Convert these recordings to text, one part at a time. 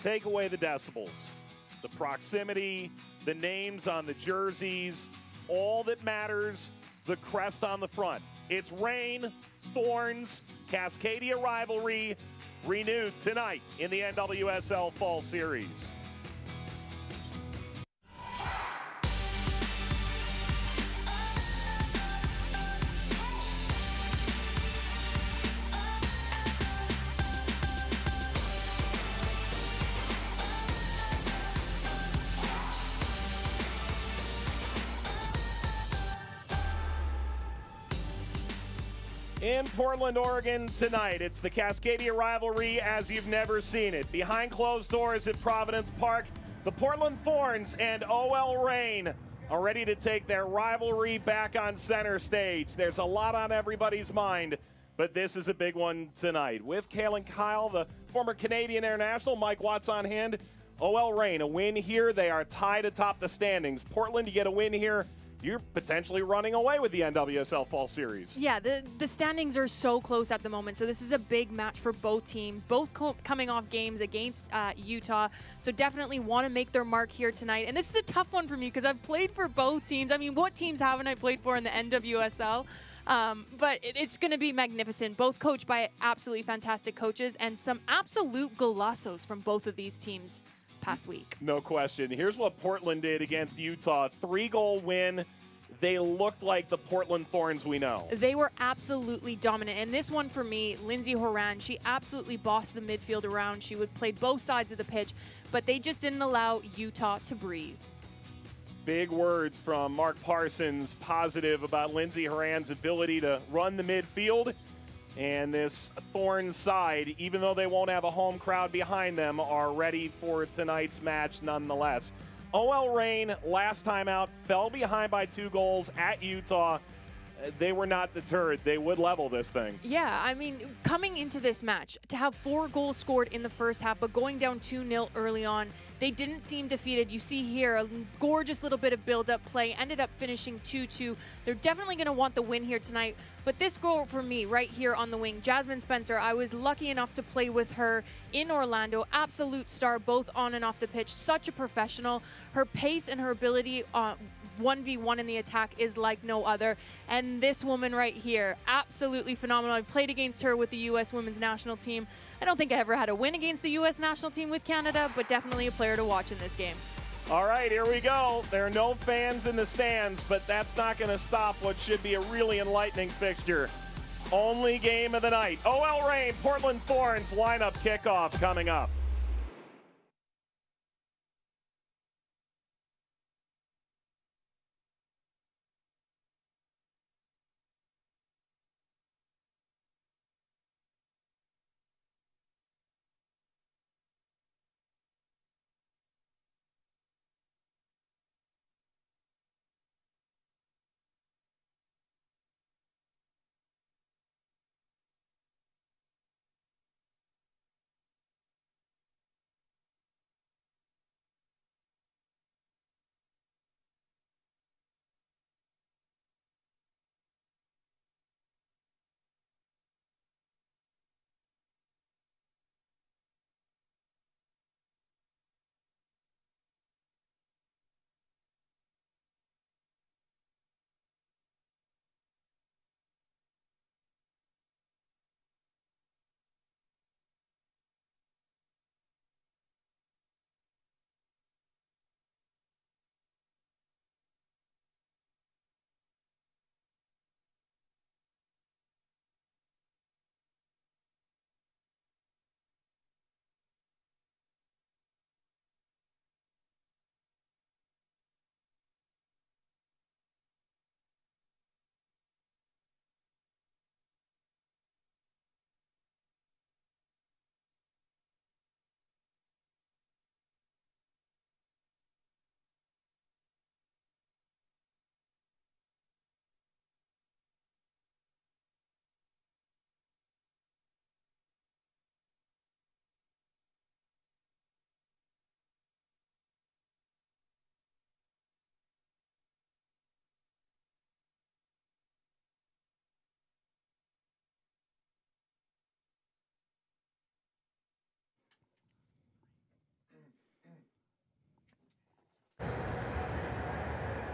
take away the decibels, the proximity, the names on the jerseys, all that matters, the crest on the front. It's Reign, Thorns, Cascadia rivalry renewed tonight in the NWSL Fall Series. In Portland, Oregon tonight, it's the Cascadia rivalry as you've never seen it. Behind closed doors at Providence Park, the Portland Thorns and OL Reign are ready to take their rivalry back on center stage. There's a lot on everybody's mind, but this is a big one tonight. With Kalen Kyle, the former Canadian international, Mike Watts on hand. OL Reign, a win here. They are tied atop the standings. Portland, you get a win here, you're potentially running away with the NWSL Fall Series. Yeah, the standings are so close at the moment, so this is a big match for both teams, both coming off games against Utah, so definitely want to make their mark here tonight. And this is a tough one for me because I've played for both teams. I mean, what teams haven't I played for in the NWSL? But it's going to be magnificent. Both coached by absolutely fantastic coaches and some absolute golazos from both of these teams past week. No question. Here's what Portland did against Utah. 3-goal win. They looked like the Portland Thorns we know. They were absolutely dominant. And this one for me, Lindsay Horan, she absolutely bossed the midfield around. She would play both sides of the pitch, but they just didn't allow Utah to breathe. Big words from Mark Parsons, positive about Lindsay Horan's ability to run the midfield. And this Thorns side, even though they won't have a home crowd behind them, are ready for tonight's match nonetheless. OL Reign, last time out, fell behind by 2 goals at Utah. They were not deterred. They would level this thing. Yeah, I mean, coming into this match, to have 4 goals scored in the first half, but going down 2-0 early on, they didn't seem defeated. You see here a gorgeous little bit of build-up play, ended up finishing 2-2. They're definitely going to want the win here tonight. But this goal for me right here on the wing, Jasmine Spencer, I was lucky enough to play with her in Orlando. Absolute star, both on and off the pitch. Such a professional. Her pace and her ability 1v1 in the attack is like no other. And this woman right here, absolutely phenomenal. I've played against her with the U.S. women's national team. I don't think I ever had a win against the U.S. national team with Canada, but definitely a player to watch in this game. All right, here we go. There are no fans in the stands, but that's not going to stop what should be a really enlightening fixture. Only game of the night. OL Reign, Portland Thorns lineup kickoff coming up.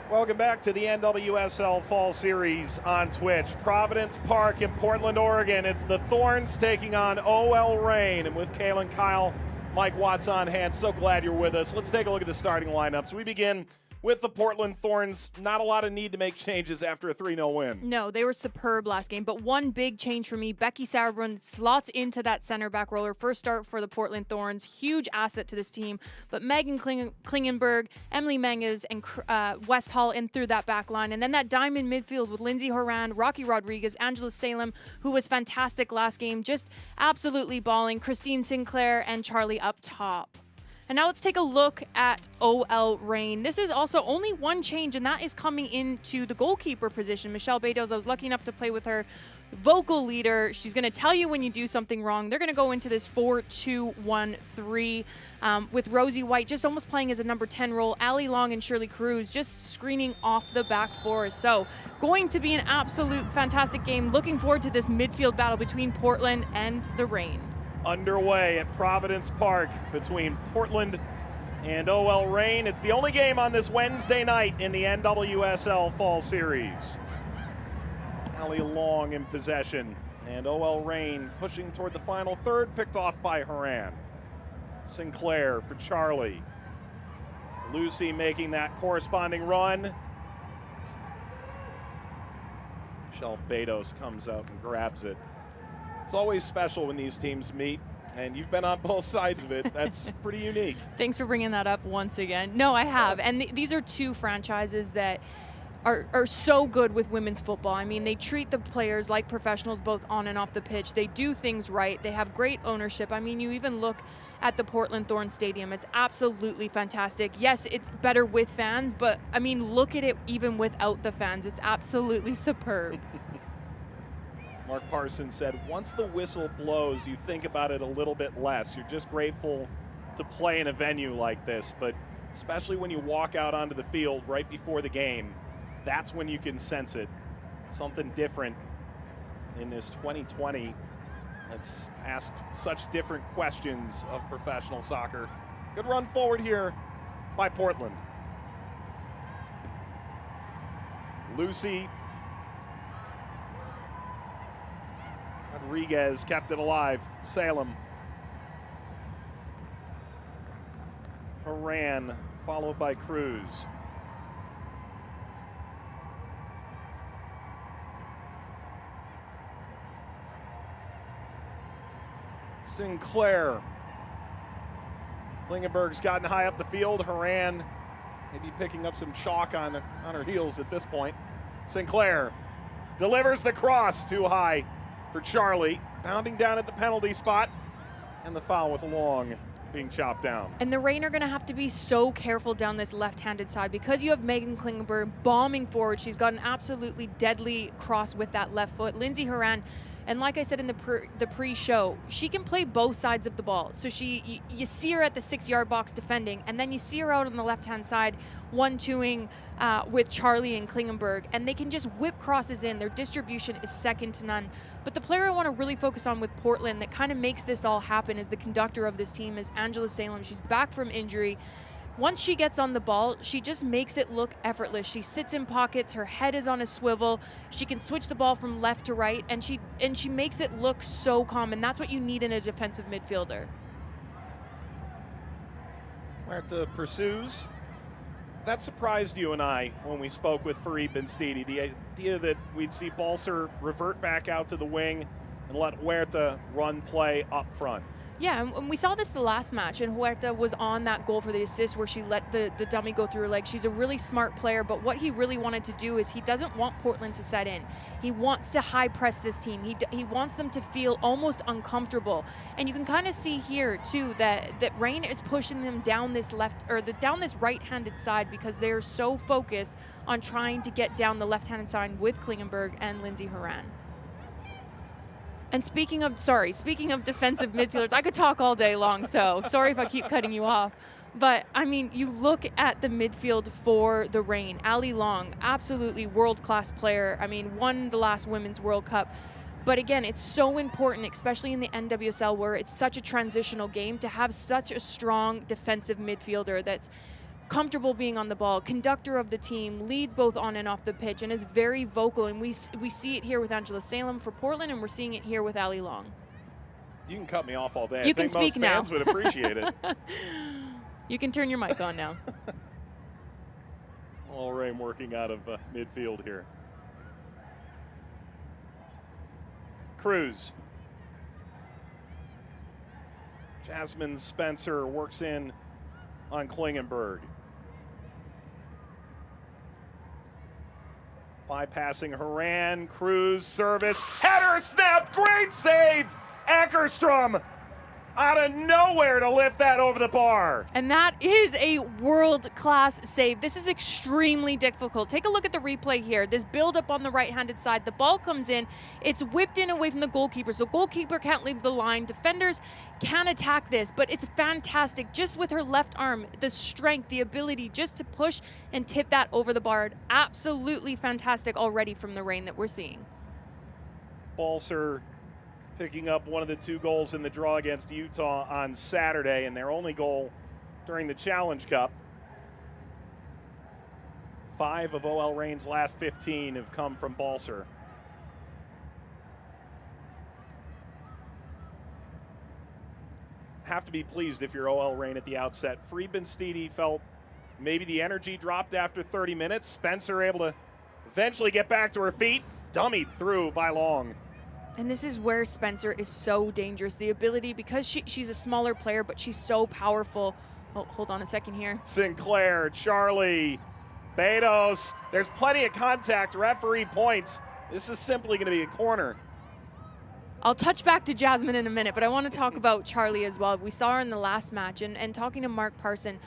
Welcome back to the NWSL Fall Series on Twitch. Providence Park in Portland, Oregon. It's the Thorns taking on OL Reign. And with Kaylin Kyle, Mike Watts on hand. So glad you're with us. Let's take a look at the starting lineups. We begin with the Portland Thorns. Not a lot of need to make changes after a 3-0 win. No, they were superb last game, but one big change for me. Becky Sauerbrunn slots into that center back role. Her first start for the Portland Thorns. Huge asset to this team. But Megan Klingenberg, Emily Menges, and West Hall in through that back line. And then that diamond midfield with Lindsay Horan, Rocky Rodriguez, Angela Salem, who was fantastic last game, just absolutely balling. Christine Sinclair and Charlie up top. And now let's take a look at OL Reign. This is also only one change, and that is coming into the goalkeeper position. Michelle Bedos, I was lucky enough to play with her. Vocal leader. She's going to tell you when you do something wrong. They're going to go into this 4-2-1-3 with Rosie White just almost playing as a number 10 role. Allie Long and Shirley Cruz just screening off the back four. So going to be an absolute fantastic game. Looking forward to this midfield battle between Portland and the Reign. Underway at Providence Park between Portland and OL Reign. It's the only game on this Wednesday night in the NWSL Fall Series. Allie Long in possession, and OL Reign pushing toward the final third, picked off by Horan. Sinclair for Charlie. Lucy making that corresponding run. Michelle Bedos comes out and grabs it. It's always special when these teams meet, and you've been on both sides of it. That's pretty unique. Thanks for bringing that up once again. No, I have. And these are two franchises that are so good with women's football. I mean, they treat the players like professionals both on and off the pitch. They do things right. They have great ownership. I mean, you even look at the Portland Thorns Stadium. It's absolutely fantastic. Yes, it's better with fans, but I mean, look at it even without the fans. It's absolutely superb. Mark Parsons said, once the whistle blows, you think about it a little bit less. You're just grateful to play in a venue like this, but especially when you walk out onto the field right before the game, that's when you can sense it. Something different in this 2020 that's asked such different questions of professional soccer. Good run forward here by Portland. Lucy Rodriguez kept it alive. Salem. Horan, followed by Cruz. Sinclair. Klingenberg's gotten high up the field. Horan maybe picking up some chalk on her heels at this point. Sinclair delivers the cross too high for Charlie, bounding down at the penalty spot, and the foul with Long being chopped down. And the Reign are going to have to be so careful down this left-handed side because you have Megan Klingenberg bombing forward. She's got an absolutely deadly cross with that left foot. Lindsay Horan, and like I said in the pre-show, she can play both sides of the ball. So you see her at the 6-yard box defending, and then you see her out on the left-hand side 1-2ing with Charlie and Klingenberg, and they can just whip crosses in. Their distribution is second to none. But the player I want to really focus on with Portland that kind of makes this all happen as the conductor of this team is Angela Salem. She's back from injury. Once she gets on the ball, she just makes it look effortless. She sits in pockets, her head is on a swivel. She can switch the ball from left to right, and she makes it look so calm, and that's what you need in a defensive midfielder. Huerta pursues. That surprised you and I when we spoke with Fareed Benstiti, the idea that we'd see Balser revert back out to the wing and let Huerta run play up front. Yeah, and we saw this the last match, and Huerta was on that goal for the assist where she let the dummy go through her leg. She's a really smart player, but what he really wanted to do is he doesn't want Portland to set in. He wants to high press this team. He wants them to feel almost uncomfortable. And you can kind of see here, too, that Reign is pushing them down this down this right-handed side because they're so focused on trying to get down the left-handed side with Klingenberg and Lindsay Horan. And speaking of defensive midfielders, I could talk all day long, so sorry if I keep cutting you off. But, I mean, you look at the midfield for the Reign. Allie Long, absolutely world-class player. I mean, won the last Women's World Cup. But again, it's so important, especially in the NWSL where it's such a transitional game, to have such a strong defensive midfielder that's comfortable being on the ball, conductor of the team, leads both on and off the pitch, and is very vocal. And we see it here with Angela Salem for Portland, and we're seeing it here with Ali Long. You can cut me off all day. You I can think speak most now. fans would appreciate it. You can turn your mic on now. OL Reign working out of midfield here. Cruz. Jasmine Spencer works in on Klingenberg. Bypassing Haran, Cruz, service, header, snap, great save! Eckerstrom out of nowhere to lift that over the bar. And that is a world-class save. This is extremely difficult. Take a look at the replay here. This build-up on the right-handed side. The ball comes in. It's whipped in away from the goalkeeper. So goalkeeper can't leave the line. Defenders can attack this, but it's fantastic. Just with her left arm, the strength, the ability just to push and tip that over the bar. Absolutely fantastic already from the Reign that we're seeing. Balser picking up one of the 2 goals in the draw against Utah on Saturday, and their only goal during the Challenge Cup. 5 of OL Reign's last 15 have come from Balser. Have to be pleased if you're OL Reign at the outset. Friedman-Steedy felt maybe the energy dropped after 30 minutes. Spencer able to eventually get back to her feet. Dummied through by Long. And this is where Spencer is so dangerous. The ability, because she's a smaller player, but she's so powerful. Oh, hold on a second here. Sinclair, Charlie, Betos. There's plenty of contact. Referee points. This is simply going to be a corner. I'll touch back to Jasmine in a minute, but I want to talk about Charlie as well. We saw her in the last match, and talking to Mark Parson,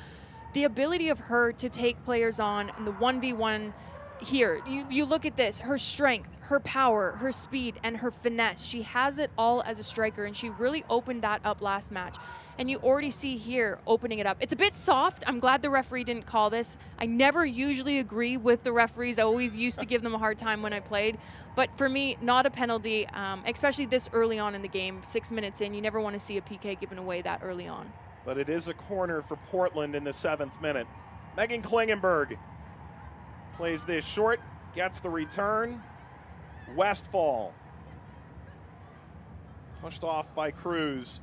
the ability of her to take players on in the 1v1 here. You look at this, her strength, her power, her speed, and her finesse. She has it all as a striker, and she really opened that up last match. And you already see here opening it up. It's a bit soft. I'm glad the referee didn't call this. I never usually agree with the referees. I always used to give them a hard time when I played. But for me, not a penalty, especially this early on in the game, 6 minutes in. You never want to see a PK given away that early on. But it is a corner for Portland in the 7th minute. Megan Klingenberg plays this short, gets the return. Westfall pushed off by Cruz.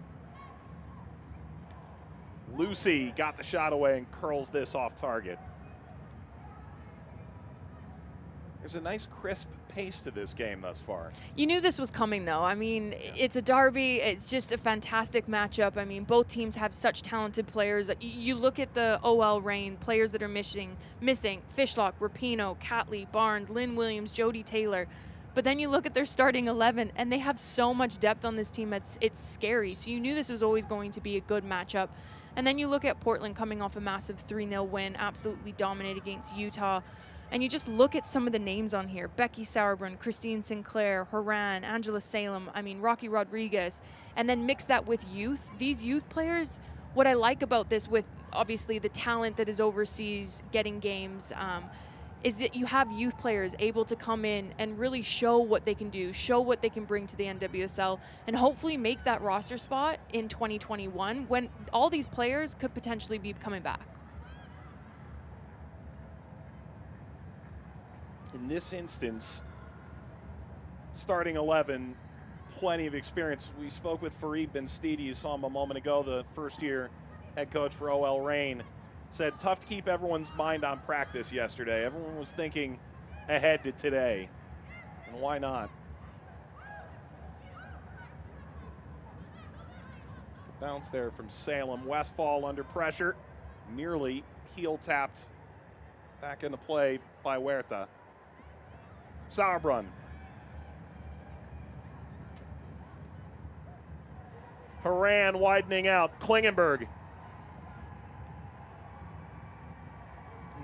Lucy got the shot away and curls this off target. There's a nice crisp pace to this game thus far. You knew this was coming, though. I mean, it's a derby. It's just a fantastic matchup. I mean, both teams have such talented players. You look at the OL Reign, players that are missing Fishlock, Rapinoe, Catley, Barnes, Lynn Williams, Jody Taylor. But then you look at their starting 11, and they have so much depth on this team. It's scary. So you knew this was always going to be a good matchup. And then you look at Portland coming off a massive 3-0 win, absolutely dominate against Utah. And you just look at some of the names on here. Becky Sauerbrunn, Christine Sinclair, Haran, Angela Salem, Rocky Rodriguez. And then mix that with youth. These youth players, what I like about this with obviously the talent that is overseas getting games, is that you have youth players able to come in and really show what they can do, show what they can bring to the NWSL, and hopefully make that roster spot in 2021 when all these players could potentially be coming back. In this instance, starting 11, plenty of experience. We spoke with Fareed Ben-Steedy, you saw him a moment ago, the first-year head coach for OL Reign. Said tough to keep everyone's mind on practice yesterday. Everyone was thinking ahead to today, and why not? Bounce there from Salem. Westfall under pressure, nearly heel tapped back into play by Huerta. Sauerbrunn. Haran widening out. Klingenberg.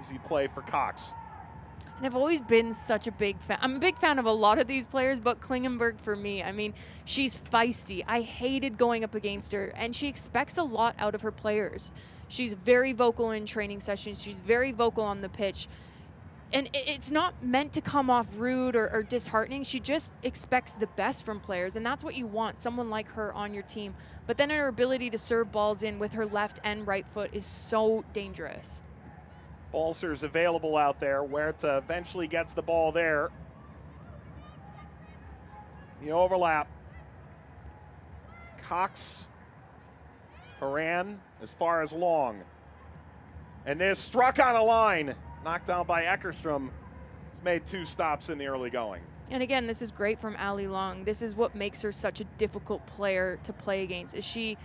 Easy play for Cox. And I've always been such a big fan. I'm a big fan of a lot of these players, but Klingenberg for me, she's feisty. I hated going up against her, and she expects a lot out of her players. She's very vocal in training sessions. She's very vocal on the pitch. And it's not meant to come off rude or disheartening. She just expects the best from players, and that's what you want, someone like her on your team. But then her ability to serve balls in with her left and right foot is so dangerous. Balser's available out there. Huerta eventually gets the ball there. The overlap. Cox, Haran as far as Long. And this struck on a line, knocked down by Eckerstrom. He's made 2 stops in the early going. And again, this is great from Ali Long. This is what makes her such a difficult player to play against, is she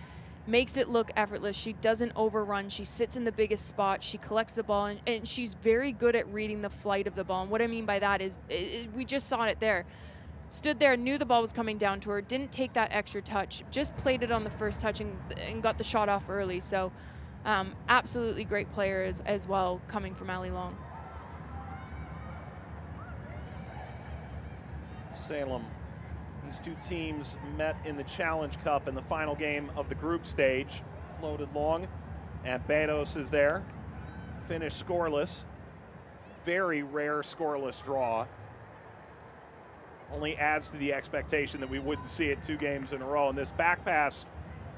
makes it look effortless. She doesn't overrun. She sits in the biggest spot. She collects the ball, and she's very good at reading the flight of the ball. And what I mean by that is, we just saw it there. Stood there, knew the ball was coming down to her, didn't take that extra touch, just played it on the first touch and got the shot off early. So absolutely great player as well coming from Ali Long. Salem. These 2 teams met in the Challenge Cup in the final game of the group stage. Floated long, and Betos is there. Finished scoreless. Very rare scoreless draw. Only adds to the expectation that we wouldn't see it 2 games in a row. And this back pass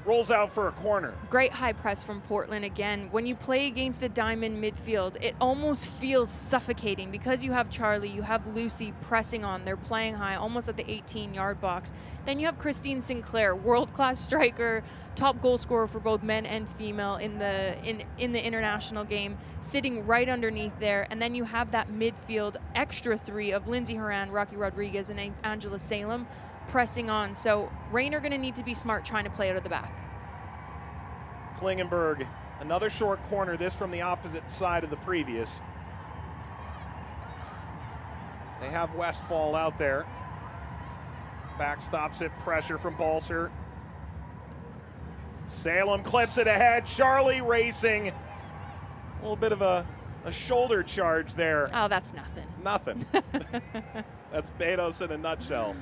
rolls out for a corner. Great high press from Portland again. When you play against a diamond midfield, it almost feels suffocating because you have Charlie, you have Lucy pressing on. They're playing high, almost at the 18-yard box. Then you have Christine Sinclair, world-class striker, top goal scorer for both men and female in the international game, sitting right underneath there. And then you have that midfield extra 3 of Lindsay Horan, Rocky Rodriguez, and Angela Salem pressing on. So Reign are going to need to be smart trying to play out of the back. Klingenberg, another short corner, this from the opposite side of the previous. They have Westfall out there. Backstops it, pressure from Balser. Salem clips it ahead, Charlie racing. A little bit of a shoulder charge there. Oh, that's nothing. Nothing. That's Betos in a nutshell.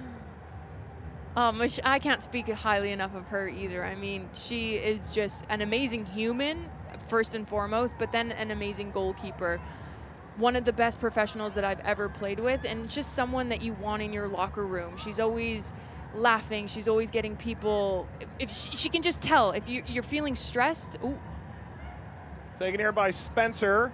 I can't speak highly enough of her either. I mean, she is just an amazing human, first and foremost, but then an amazing goalkeeper. One of the best professionals that I've ever played with, and just someone that you want in your locker room. She's always laughing. She's always getting people. If she can just tell if you're feeling stressed. Ooh. Taken here by Spencer.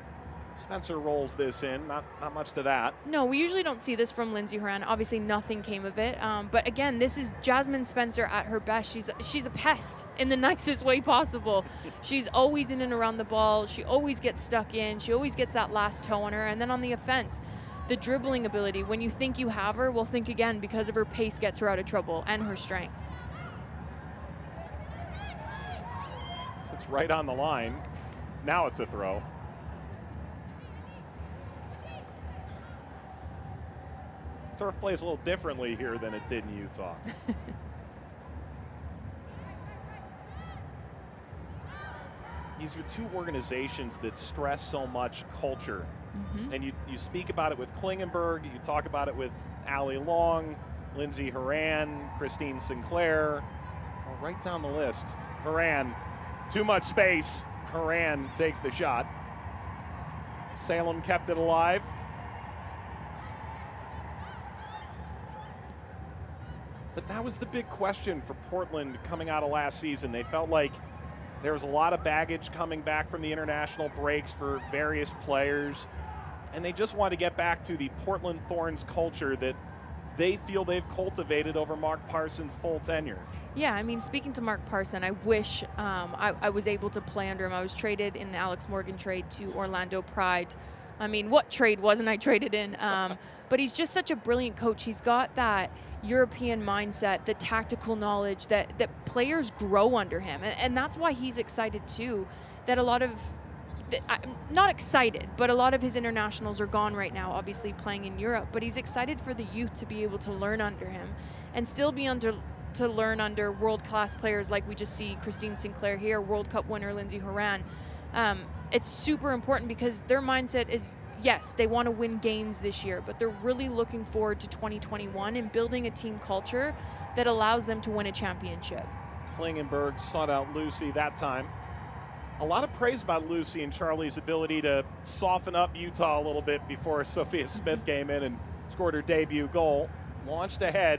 Spencer rolls this in, not much to that. No, we usually don't see this from Lindsay Horan. Obviously, nothing came of it. But again, this is Jasmine Spencer at her best. She's a pest in the nicest way possible. She's always in and around the ball. She always gets stuck in. She always gets that last toe on her. And then on the offense, the dribbling ability. When you think you have her, well, think again, because of her pace gets her out of trouble and her strength. Sits right on the line. Now it's a throw. Turf plays a little differently here than it did in Utah. These are 2 organizations that stress so much culture. And you speak about it with Klingenberg, you talk about it with Ali Long, Lindsay Horan, Christine Sinclair, right down the list. Horan, too much space. Horan takes the shot. Salem kept it alive. But that was the big question for Portland coming out of last season. They felt like there was a lot of baggage coming back from the international breaks for various players, and they just want to get back to the Portland Thorns culture that they feel they've cultivated over Mark Parsons' full tenure. Yeah, I mean, speaking to Mark Parson, I wish I was able to play under him. I was traded in the Alex Morgan trade to Orlando Pride. I mean, what trade wasn't I traded in? But he's just such a brilliant coach. He's got that European mindset, the tactical knowledge that players grow under him. And that's why he's excited too, that a lot of, not excited, but a lot of his internationals are gone right now, obviously playing in Europe. But he's excited for the youth to be able to learn under him and still be to learn under world-class players like we just see Christine Sinclair here, World Cup winner Lindsay Horan. It's super important because their mindset is, yes, they want to win games this year, but they're really looking forward to 2021 and building a team culture that allows them to win a championship. Klingenberg sought out Lucy that time. A lot of praise about Lucy and Charlie's ability to soften up Utah a little bit before Sophia Smith came in and scored her debut goal. Launched ahead.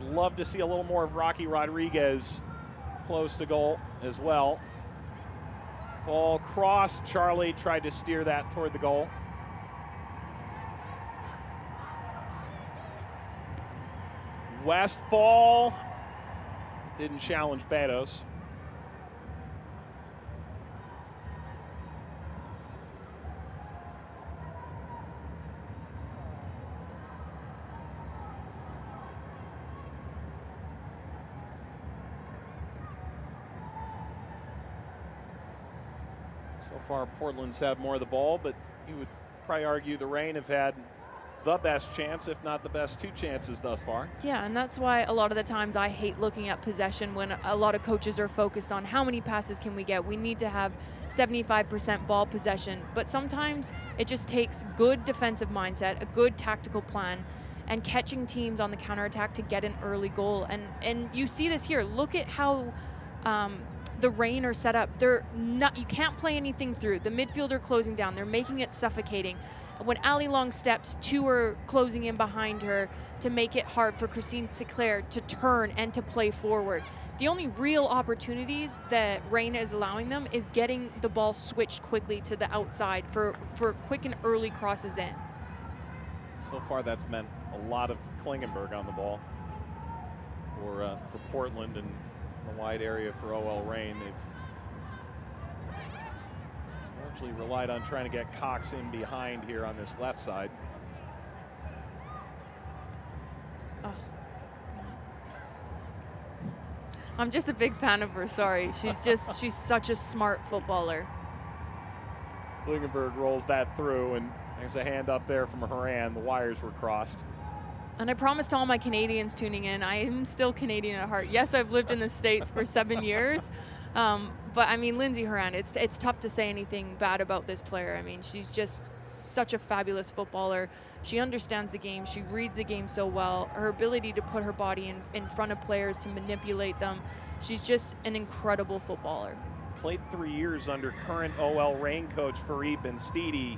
I'd love to see a little more of Rocky Rodriguez close to goal as well. Ball crossed. Charlie tried to steer that toward the goal. Westfall didn't challenge Betos. So far, Portland's had more of the ball, but you would probably argue the Reign have had the best chance, if not the best two chances thus far. Yeah, and that's why a lot of the times I hate looking at possession when a lot of coaches are focused on how many passes can we get. We need to have 75% ball possession, but sometimes it just takes good defensive mindset, a good tactical plan, and catching teams on the counterattack to get an early goal. And you see this here. Look at how the Reign are set up. They're not, you can't play anything through. The midfielder closing down. They're making it suffocating. When Ali Long steps, two are closing in behind her to make it hard for Christine Sinclair to turn and to play forward. The only real opportunities that Reign is allowing them is getting the ball switched quickly to the outside for quick and early crosses in. So far, that's meant a lot of Klingenberg on the ball for Portland and the wide area for OL Reign. They've largely relied on trying to get Cox in behind here on this left side. Oh. I'm just a big fan of her, sorry. She's such a smart footballer. Klingenberg rolls that through, and there's a hand up there from Horan. The wires were crossed. And I promised all my Canadians tuning in, I am still Canadian at heart. Yes, I've lived in the States for 7 years, but I mean, Lindsay Horan, it's tough to say anything bad about this player. I mean, she's just such a fabulous footballer. She understands the game. She reads the game so well. Her ability to put her body in front of players, to manipulate them. She's just an incredible footballer. Played 3 years under current OL Reign coach Farid Benstiti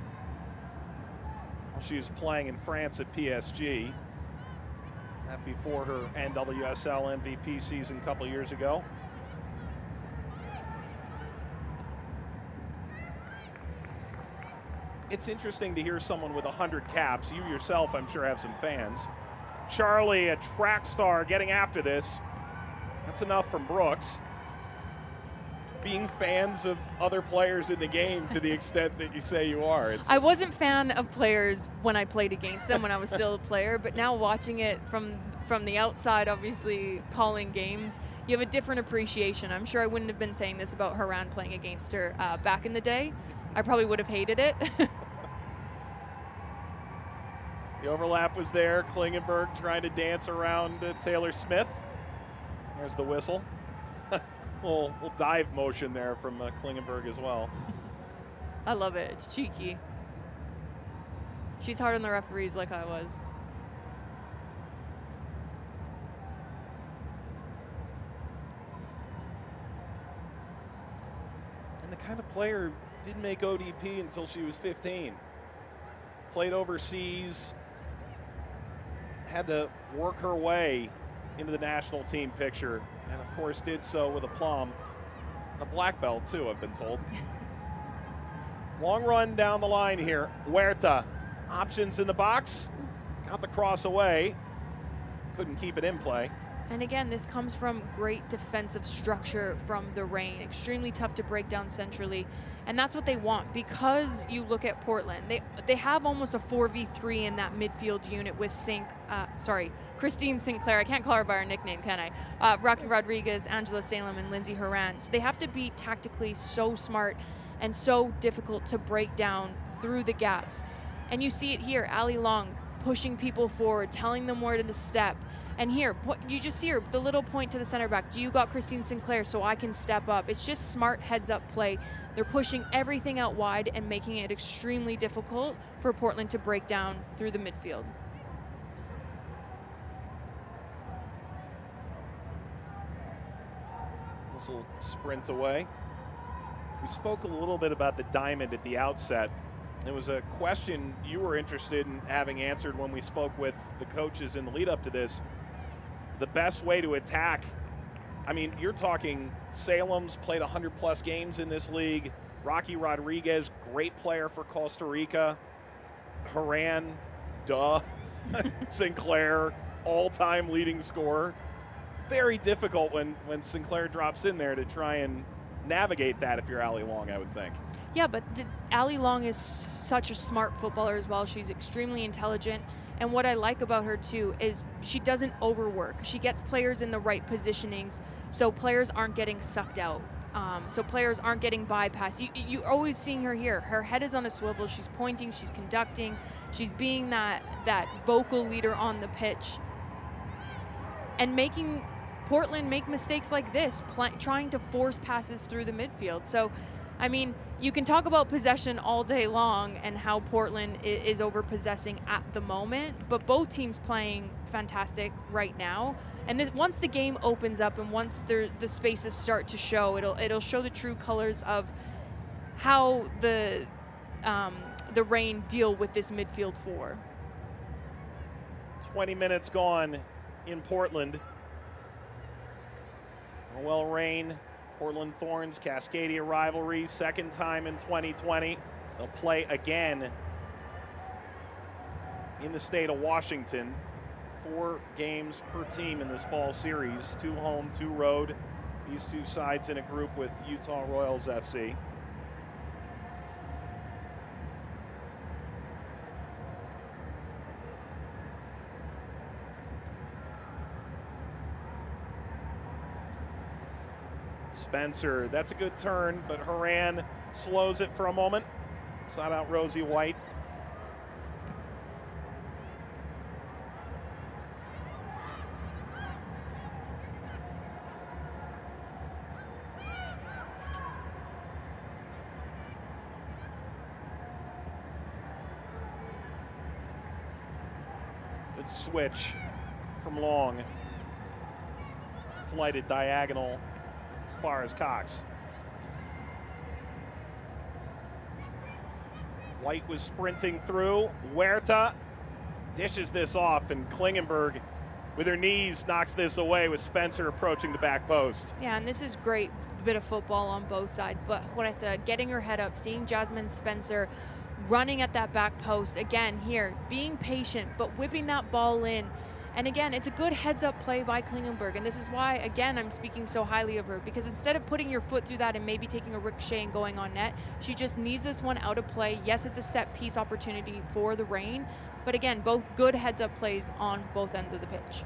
while she was playing in France at PSG. That before her NWSL MVP season a couple years ago. It's interesting to hear someone with 100 caps. You yourself, I'm sure, have some fans. Charlie, a track star, getting after this. That's enough from Brooks. Being fans of other players in the game to the extent that you say you are. I wasn't fan of players when I played against them when I was still a player, but now watching it from the outside, obviously calling games, you have a different appreciation. I'm sure I wouldn't have been saying this about Horan playing against her back in the day. I probably would have hated it. The overlap was there. Klingenberg trying to dance around Taylor Smith. There's the whistle. Little dive motion there from Klingenberg as well. I love it. It's cheeky. She's hard on the referees like I was. And the kind of player didn't make ODP until she was 15. Played overseas. Had to work her way into the national team picture. And of course did so with aplomb. A black belt too, I've been told. Long run down the line here. Huerta, options in the box. Got the cross away. Couldn't keep it in play. And again, this comes from great defensive structure from the Reign. Extremely tough to break down centrally. And that's what they want, because you look at Portland. They have almost a 4v3 in that midfield unit with Christine Sinclair. I can't call her by her nickname, can I? Rocky Rodriguez, Angela Salem, and Lindsay Horan. So they have to be tactically so smart and so difficult to break down through the gaps. And you see it here, Ali Long pushing people forward, telling them where to step. And here, you just see her, the little point to the center back. Do you got Christine Sinclair so I can step up? It's just smart heads-up play. They're pushing everything out wide and making it extremely difficult for Portland to break down through the midfield. This will sprint away. We spoke a little bit about the diamond at the outset. It was a question you were interested in having answered when we spoke with the coaches in the lead up to this. The best way to attack, I mean, you're talking Salem's played 100 plus games in this league. Rocky Rodriguez, great player for Costa Rica. Haran, duh. Sinclair, all-time leading scorer. Very difficult when Sinclair drops in there to try and navigate that if you're Ali Long, I would think. Yeah, but Ali Long is such a smart footballer as well. She's extremely intelligent. And what I like about her, too, is she doesn't overwork. She gets players in the right positionings so players aren't getting sucked out. So players aren't getting bypassed. You're always seeing her here. Her head is on a swivel. She's pointing. She's conducting. She's being that vocal leader on the pitch. And making Portland make mistakes like this, trying to force passes through the midfield. So, I mean, you can talk about possession all day long and how Portland is over-possessing at the moment, but both teams playing fantastic right now. And once the game opens up and once the spaces start to show, it'll show the true colors of how the Reign deal with this midfield four. 20 minutes gone in Portland. OL Reign, Portland Thorns, Cascadia rivalry, second time in 2020. They'll play again in the state of Washington. 4 games per team in this fall series, 2 home, 2 road. These two sides in a group with Utah Royals FC. Spencer, that's a good turn, but Haran slows it for a moment. Sought out Rosie White. Good switch from Long. Flighted diagonal as far as Cox. White was sprinting through. Huerta dishes this off, and Klingenberg with her knees knocks this away with Spencer approaching the back post. Yeah, and this is great bit of football on both sides, but Huerta getting her head up, seeing Jasmine Spencer running at that back post. Again, here, being patient, but whipping that ball in. And again, it's a good heads-up play by Klingenberg, and this is why, again, I'm speaking so highly of her, because instead of putting your foot through that and maybe taking a ricochet and going on net, she just needs this one out of play. Yes, it's a set-piece opportunity for the Reign, but again, both good heads-up plays on both ends of the pitch.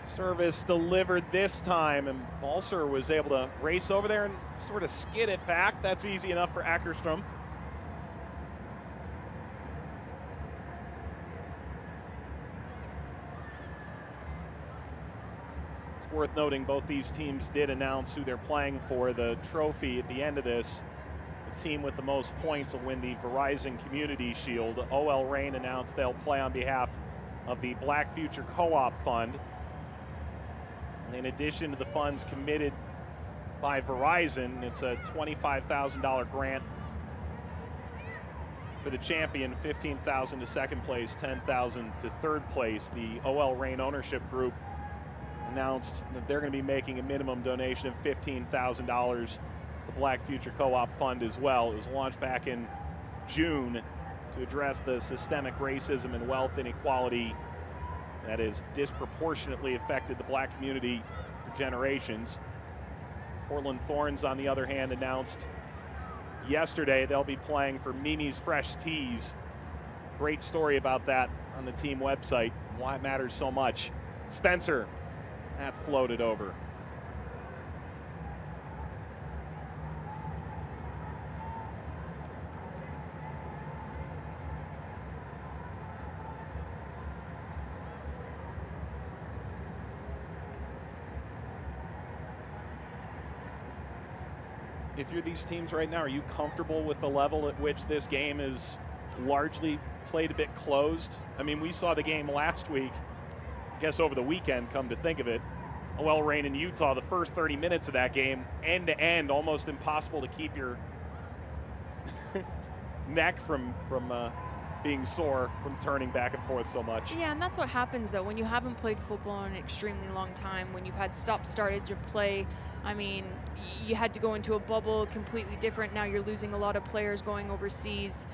Service delivered this time, and Balser was able to race over there and sort of skid it back. That's easy enough for Ackerstrom. It's worth noting both these teams did announce who they're playing for the trophy at the end of this. The team with the most points will win the Verizon Community Shield. OL Reign announced they'll play on behalf of the Black Future Co-op Fund. In addition to the funds committed by Verizon, it's a $25,000 grant for the champion, $15,000 to second place, $10,000 to third place. The OL Reign ownership group announced that they're going to be making a minimum donation of $15,000 to the Black Future Co-op Fund as well. It was launched back in June to address the systemic racism and wealth inequality that has disproportionately affected the black community for generations. Portland Thorns, on the other hand, announced yesterday they'll be playing for Mimi's Fresh Teas. Great story about that on the team website, why it matters so much. Spencer, that's floated over. If you're these teams right now, are you comfortable with the level at which this game is largely played a bit closed? I mean, we saw the game last week, I guess over the weekend, come to think of it. OL Reign in Utah, the first 30 minutes of that game, end to end, almost impossible to keep your neck from being sore from turning back and forth so much. Yeah, and that's what happens though when you haven't played football in an extremely long time, when you've had stop-startage of play. I mean, you had to go into a bubble completely different. Now you're losing a lot of players going overseas,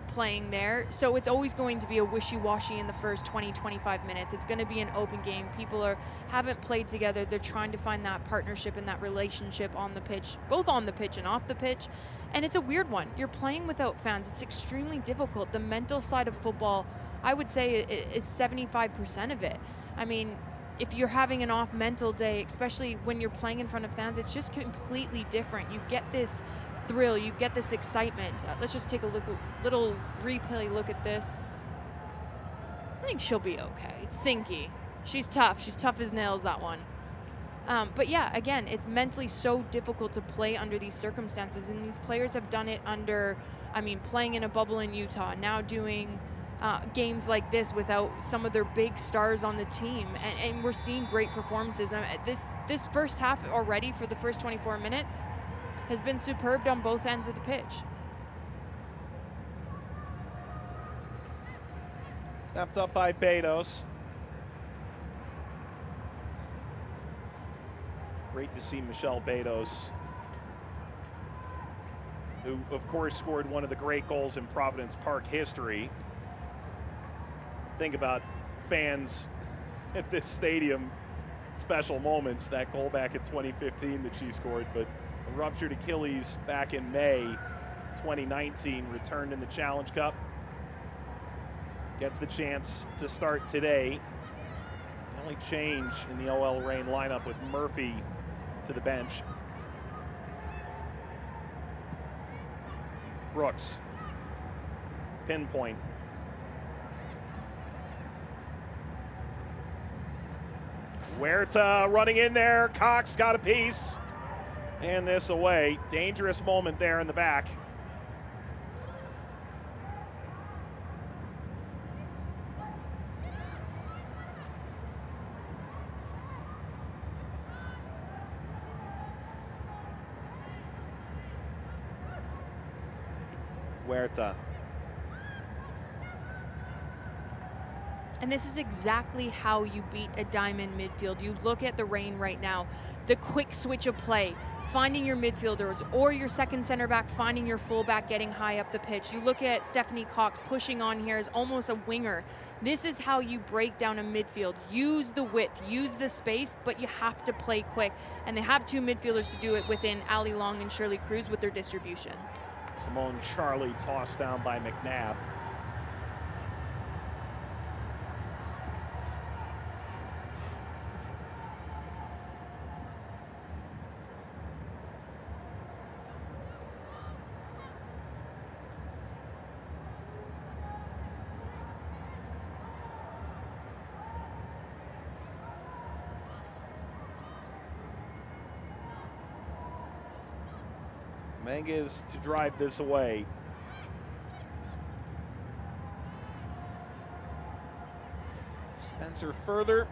playing there. So it's always going to be a wishy-washy in the first 20, 25 minutes. It's going to be an open game. People haven't played together. They're trying to find that partnership and that relationship on the pitch, both on the pitch and off the pitch. And it's a weird one. You're playing without fans. It's extremely difficult. The mental side of football, I would say, is 75% of it. I mean, if you're having an off mental day, especially when you're playing in front of fans, it's just completely different. You get this thrill, you get this excitement. Let's just take a little replay look at this. I think she'll be okay. It's Sinky. She's tough. She's tough as nails, that one. But yeah, again, it's mentally so difficult to play under these circumstances, and these players have done it under, I mean, playing in a bubble in Utah, now doing games like this without some of their big stars on the team, and we're seeing great performances. This first half already, for the first 24 minutes, has been superb on both ends of the pitch. Snapped up by Betos. Great to see Michelle Betos, who of course scored one of the great goals in Providence Park history. Think about fans at this stadium, special moments, that goal back in 2015 that she scored, but a ruptured Achilles back in May 2019, returned in the Challenge Cup. Gets the chance to start today. The only change in the OL Reign lineup with Murphy to the bench. Brooks, pinpoint. Huerta running in there. Cox got a piece. And this away. Dangerous moment there in the back. Huerta. And this is exactly how you beat a diamond midfield. You look at the Reign right now, the quick switch of play, finding your midfielders or your second center back, finding your fullback getting high up the pitch. You look at Stephanie Cox pushing on here as almost a winger. This is how you break down a midfield. Use the width, use the space, but you have to play quick. And they have two midfielders to do it within Ali Long and Shirley Cruz with their distribution. Simone Charlie tossed down by McNabb. Mangas to drive this away. Spencer further.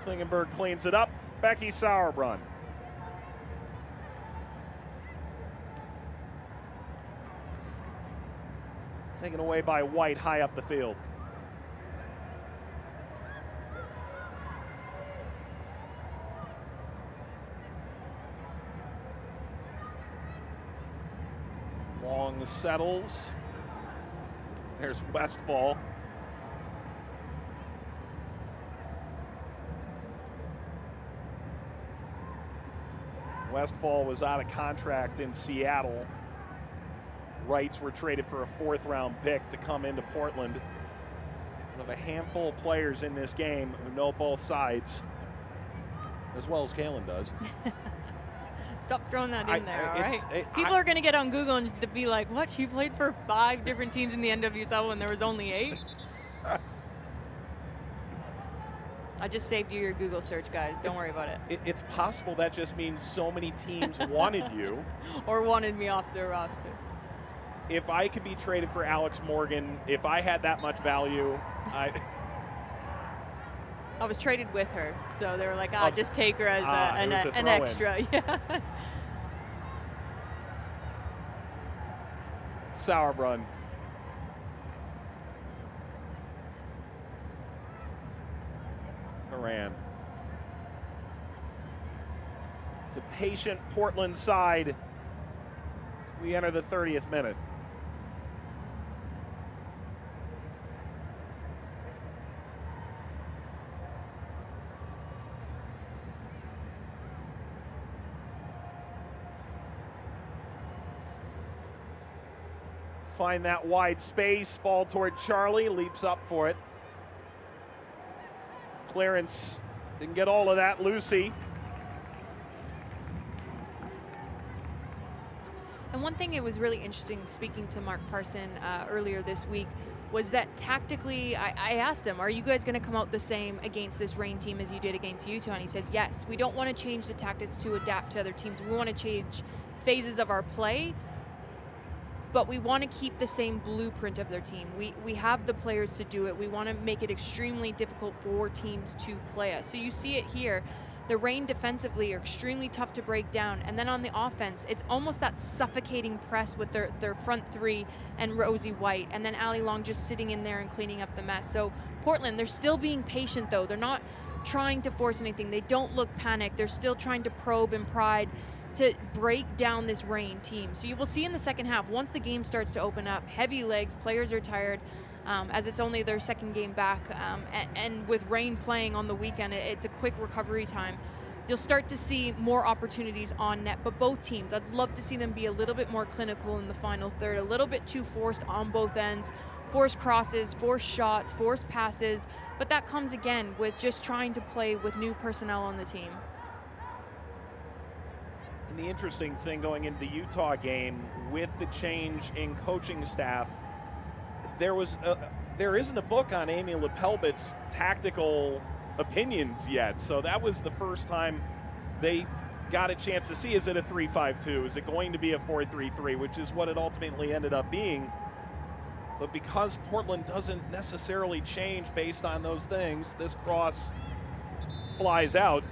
Klingenberg cleans it up. Becky Sauerbrunn. Taken away by White high up the field. Long settles. There's Westfall. Westfall was out of contract in Seattle. Rights were traded for a fourth-round pick to come into Portland. One of a handful of players in this game who know both sides, as well as Kalen does. Stop throwing that in there, all right? People are going to get on Google and be like, what? She played for 5 different teams in the NWSL when there was only 8? I just saved you your Google search, guys. Don't worry about it. It's possible that just means so many teams wanted you. Or wanted me off their roster. If I could be traded for Alex Morgan, if I had that much value, I was traded with her, so they were like, just take her as an extra. Yeah. Sauerbrunn. Moran. It's a patient Portland side. We enter the 30th minute. Find that wide space, ball toward Charlie, leaps up for it. Clearance, didn't get all of that, Lucy. And one thing it was really interesting speaking to Mark Parson earlier this week was that tactically, I asked him, are you guys going to come out the same against this Reign team as you did against Utah? And he says, yes, we don't want to change the tactics to adapt to other teams. We want to change phases of our play, but we want to keep the same blueprint of their team. We have the players to do it. We want to make it extremely difficult for teams to play us. So you see it here. The Reign defensively are extremely tough to break down. And then on the offense, it's almost that suffocating press with their front three and Rosie White. And then Ali Long just sitting in there and cleaning up the mess. So Portland, they're still being patient though. They're not trying to force anything. They don't look panicked. They're still trying to probe and pride to break down this Reign team. So you will see in the second half, once the game starts to open up, heavy legs, players are tired, as it's only their second game back. And with Reign playing on the weekend, it's a quick recovery time. You'll start to see more opportunities on net, but both teams, I'd love to see them be a little bit more clinical in the final third, a little bit too forced on both ends, forced crosses, forced shots, forced passes, but that comes again with just trying to play with new personnel on the team. And the interesting thing going into the Utah game, with the change in coaching staff, there isn't a book on Amy Lepelbit's tactical opinions yet. So that was the first time they got a chance to see, is it a 3-5-2? Is it going to be a 4-3-3, which is what it ultimately ended up being. But because Portland doesn't necessarily change based on those things, this cross flies out.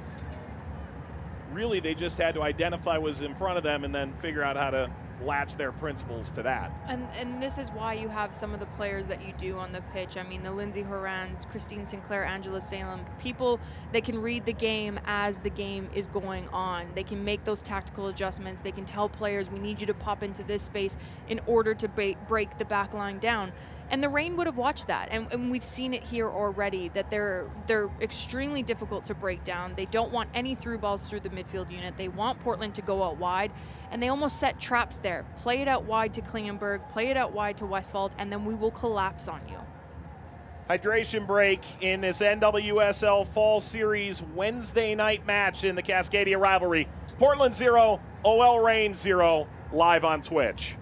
Really, they just had to identify what was in front of them and then figure out how to latch their principles to that. And this is why you have some of the players that you do on the pitch. I mean, the Lindsay Horans, Christine Sinclair, Angela Salem, people that can read the game as the game is going on. They can make those tactical adjustments. They can tell players, we need you to pop into this space in order to break the back line down. And the Reign would have watched that, and we've seen it here already, that they're extremely difficult to break down. They don't want any through balls through the midfield unit. They want Portland to go out wide, and they almost set traps there. Play it out wide to Klingenberg, play it out wide to Westfald, and then we will collapse on you. Hydration break in this NWSL Fall Series Wednesday night match in the Cascadia rivalry. Portland 0, OL Reign 0, live on Twitch.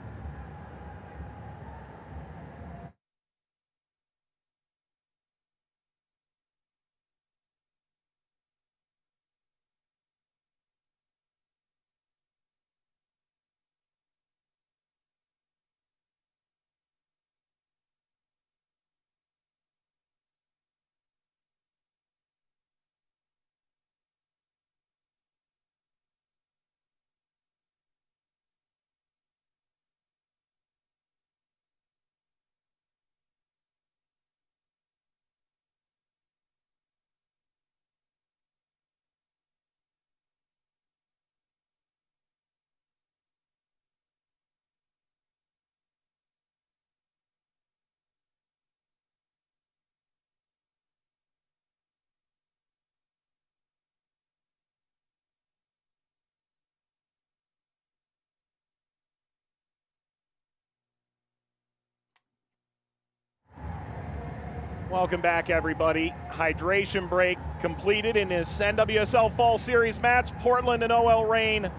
Welcome back, everybody. Hydration break completed in this NWSL Fall Series match. Portland and OL Reign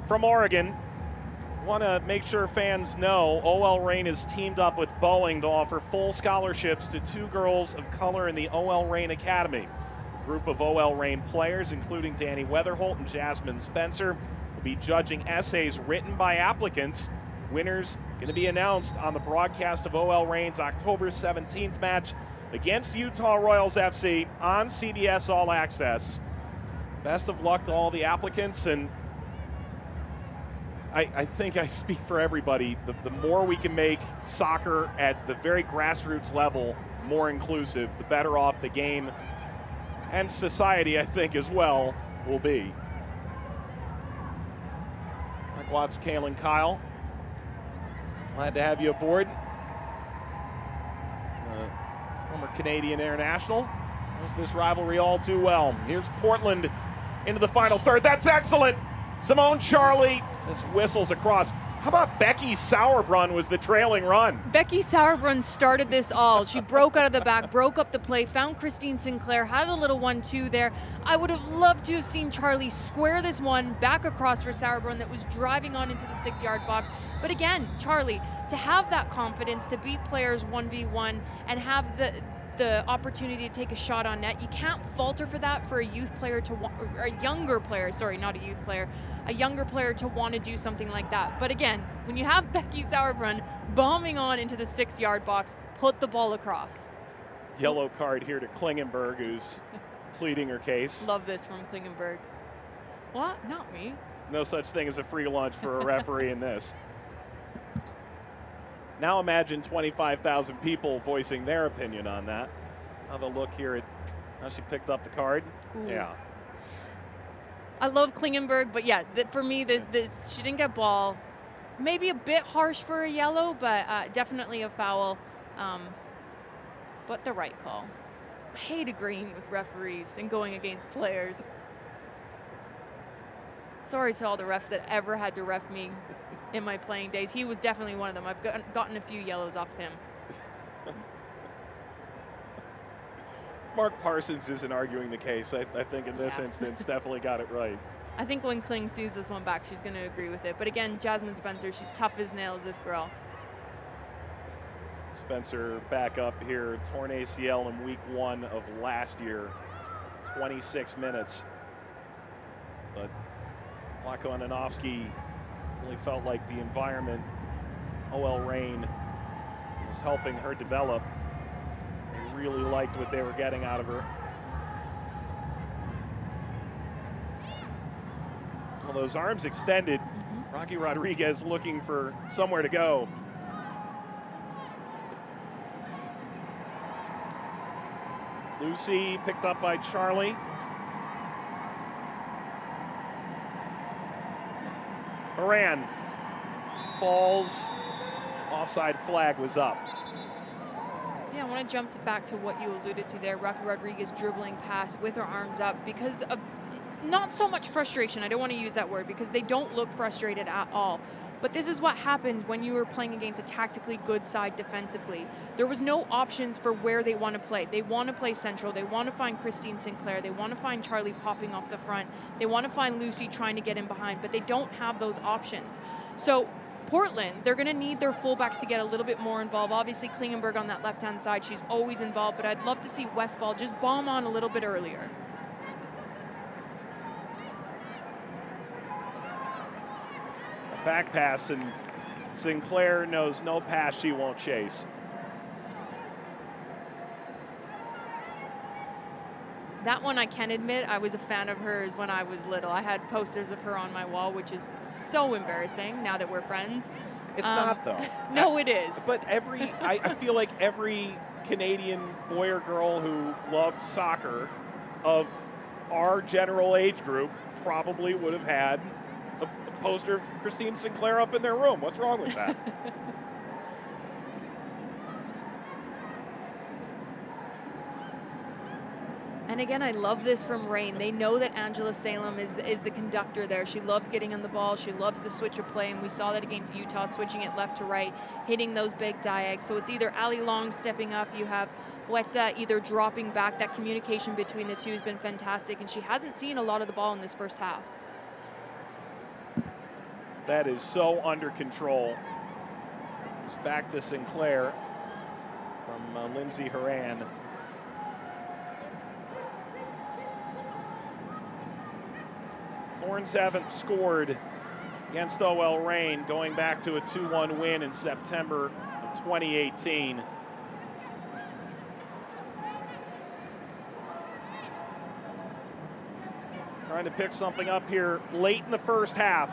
from Oregon. Want to make sure fans know OL Reign is teamed up with Boeing to offer full scholarships to 2 girls of color in the OL Reign Academy. A group of OL Reign players, including Danny Weatherholt and Jasmine Spencer, will be judging essays written by applicants. Winners going to be announced on the broadcast of OL Reign's October 17th match against Utah Royals FC on CBS All Access. Best of luck to all the applicants, and I think I speak for everybody. The more we can make soccer at the very grassroots level more inclusive, the better off the game and society, I think, as well, will be. Mike Watts, Kalen Kyle, glad to have you aboard. Former Canadian international, knows this rivalry all too well. Here's Portland into the final third. That's excellent. Simone Charlie, this whistles across. How about Becky Sauerbrunn was the trailing run? Becky Sauerbrunn started this all. She broke out of the back, broke up the play, found Christine Sinclair, had a little 1-2 there. I would have loved to have seen Charlie square this one back across for Sauerbrunn that was driving on into the 6-yard box. But again, Charlie, to have that confidence to beat players 1v1 and have the opportunity to take a shot on net, you can't falter for that for a youth player to want, or a younger player, sorry, not a youth player, a younger player to want to do something like that. But again, when you have Becky Sauerbrunn bombing on into the 6-yard box, put the ball across. Yellow card here to Klingenberg, who's pleading her case. Love this from Klingenberg. What? Not me. No such thing as a free lunch for a referee in this. Now imagine 25,000 people voicing their opinion on that. Have a look here at how she picked up the card. Ooh. Yeah. I love Klingenberg, but yeah, for me, she didn't get ball. Maybe a bit harsh for a yellow, but definitely a foul. But the right call. I hate agreeing with referees and going against players. Sorry to all the refs that ever had to ref me in my playing days. He was definitely one of them. I've gotten a few yellows off him. Mark Parsons isn't arguing the case. I think in this instance definitely got it right. I think when Kling sees this one back, she's going to agree with it. But again, Jasmine Spencer, she's tough as nails, this girl. Spencer back up here, torn ACL in week 1 of last year, 26 minutes. But Flacco Ananovsky really felt like the environment, OL Reign, was helping her develop. They really liked what they were getting out of her. Well, those arms extended. Rocky Rodriguez looking for somewhere to go. Lucy picked up by Charlie. Moran falls. Offside flag was up. Yeah, I want to jump back to what you alluded to there. Rocky Rodriguez dribbling past with her arms up because of not so much frustration. I don't want to use that word because they don't look frustrated at all. But this is what happens when you are playing against a tactically good side defensively. There was no options for where they want to play. They want to play central. They want to find Christine Sinclair. They want to find Charlie popping off the front. They want to find Lucy trying to get in behind, but they don't have those options. So Portland, they're going to need their fullbacks to get a little bit more involved. Obviously, Klingenberg on that left-hand side, she's always involved, but I'd love to see Westball just bomb on a little bit earlier. Back pass, and Sinclair knows no pass she won't chase. That one I can admit, I was a fan of hers when I was little. I had posters of her on my wall, which is so embarrassing now that we're friends. It's not, though. No, it is. But I feel like every Canadian boy or girl who loved soccer of our general age group probably would have had a poster of Christine Sinclair up in their room. What's wrong with that? And again, I love this from Reign. They know that Angela Salem is the conductor there. She loves getting on the ball. She loves the switch of play, and we saw that against Utah, switching it left to right, hitting those big diags. So it's either Ali Long stepping up, you have Huerta either dropping back. That communication between the two has been fantastic, and she hasn't seen a lot of the ball in this first half. That is so under control. It's back to Sinclair from Lindsay Horan. Thorns haven't scored against OL Reign going back to a 2-1 win in September of 2018. Trying to pick something up here late in the first half.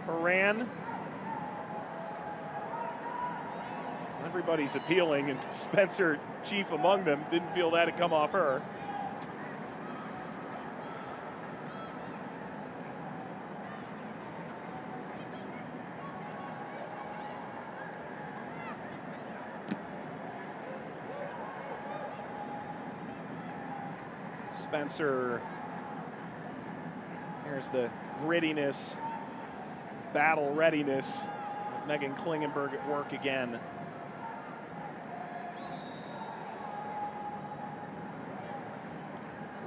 Horan. Everybody's appealing, and Spencer, chief among them, didn't feel that had come off her. Spencer, here's the grittiness, battle readiness. Megan Klingenberg at work again.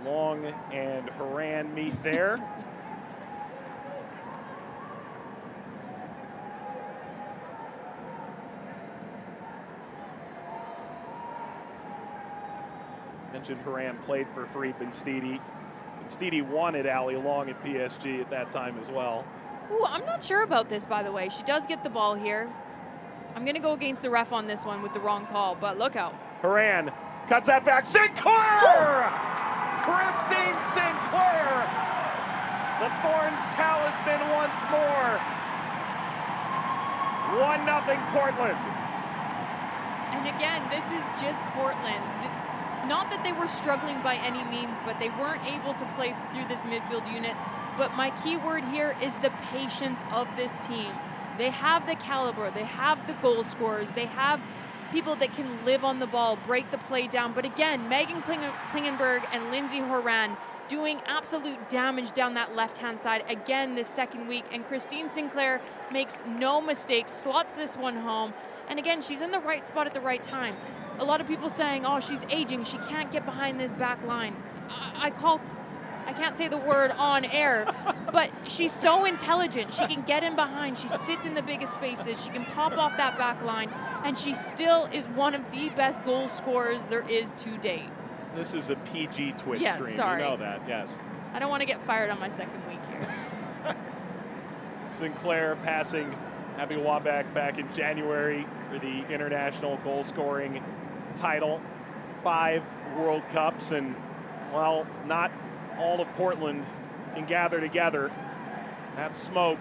Long and Horan meet there. Mentioned Horan played for Philippe Benstiti. Benstiti wanted Allie Long at PSG at that time as well. Ooh, I'm not sure about this, by the way. She does get the ball here. I'm going to go against the ref on this one with the wrong call, but look out. Horan cuts that back. Sinclair! Christine Sinclair! The Thorns talisman once more. 1-0 Portland. And again, this is just Portland. Not that they were struggling by any means, but they weren't able to play through this midfield unit. But my key word here is the patience of this team. They have the caliber, they have the goal scorers, they have people that can live on the ball, break the play down. But again, Megan Klingenberg and Lindsay Horan doing absolute damage down that left-hand side again this second week. And Christine Sinclair makes no mistakes, slots this one home. And again, she's in the right spot at the right time. A lot of people saying, oh, she's aging, she can't get behind this back line. I can't say the word on air, but she's so intelligent. She can get in behind. She sits in the biggest spaces. She can pop off that back line, and she still is one of the best goal scorers there is to date. This is a PG Twitch stream. Sorry. You know that, yes. I don't want to get fired on my second week here. Sinclair passing Abby Wabach back in January for the international goal scoring title. 5 World Cups, and, well, not all of Portland can gather together. That smoke,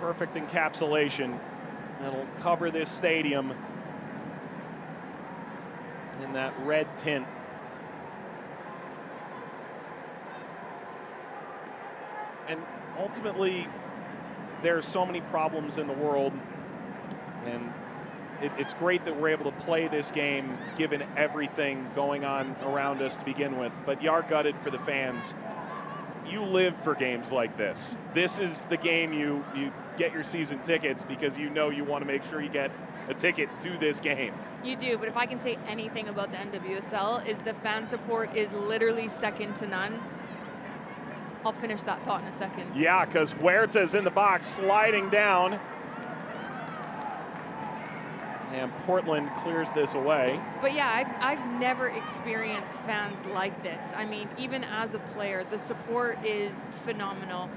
perfect encapsulation. That'll cover this stadium in that red tint. And ultimately, there are so many problems in the world, and it's great that we're able to play this game given everything going on around us to begin with. But you are gutted for the fans. You live for games like this. This is the game you get your season tickets because you know you want to make sure you get a ticket to this game. You do, but if I can say anything about the NWSL is the fan support is literally second to none. I'll finish that thought in a second. Yeah, because Huerta's in the box, sliding down. And Portland clears this away. But yeah, I've never experienced fans like this. I mean, even as a player, the support is phenomenal.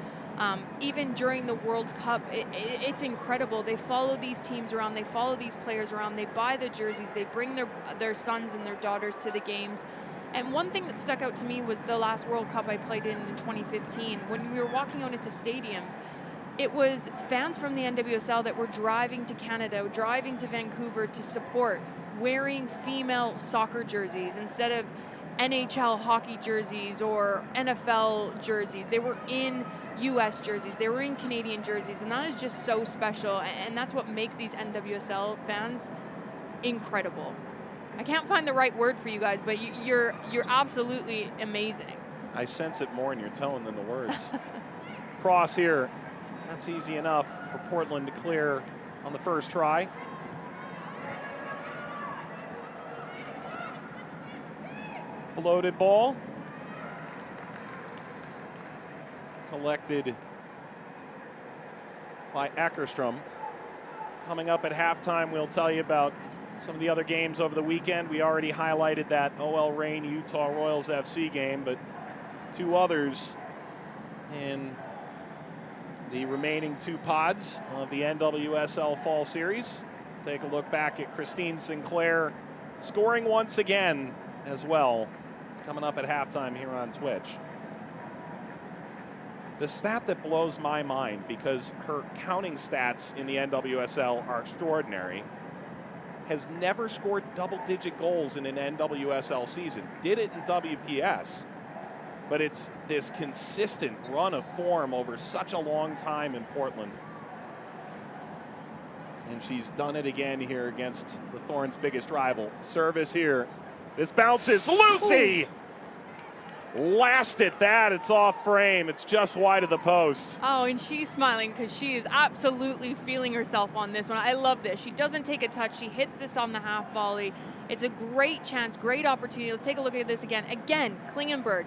Even during the World Cup, it's incredible. They follow these teams around, they follow these players around, they buy the jerseys, they bring their sons and their daughters to the games. And one thing that stuck out to me was the last World Cup I played in 2015. When we were walking out into stadiums, it was fans from the NWSL that were driving to Canada, driving to Vancouver to support, wearing female soccer jerseys instead of NHL hockey jerseys or NFL jerseys. They were in US jerseys, they were in Canadian jerseys, and that is just so special, and that's what makes these NWSL fans incredible. I can't find the right word for you guys, but you're absolutely amazing. I sense it more in your tone than the words. Cross here. That's easy enough for Portland to clear on the first try. Floated ball. Collected by Ackerstrom. Coming up at halftime, we'll tell you about some of the other games over the weekend. We already highlighted that OL Reign Utah Royals FC game, but 2 others in the remaining 2 pods of the NWSL Fall Series. Take a look back at Christine Sinclair scoring once again as well. It's coming up at halftime here on Twitch. The stat that blows my mind, because her counting stats in the NWSL are extraordinary, has never scored double-digit goals in an NWSL season. Did it in WPS, but it's this consistent run of form over such a long time in Portland. And she's done it again here against the Thorns' biggest rival. Service here. This bounces. Lucy! Lasted that. It's off frame. It's just wide of the post. Oh, and she's smiling because she is absolutely feeling herself on this one. I love this. She doesn't take a touch. She hits this on the half volley. It's a great chance, great opportunity. Let's take a look at this again. Again, Klingenberg.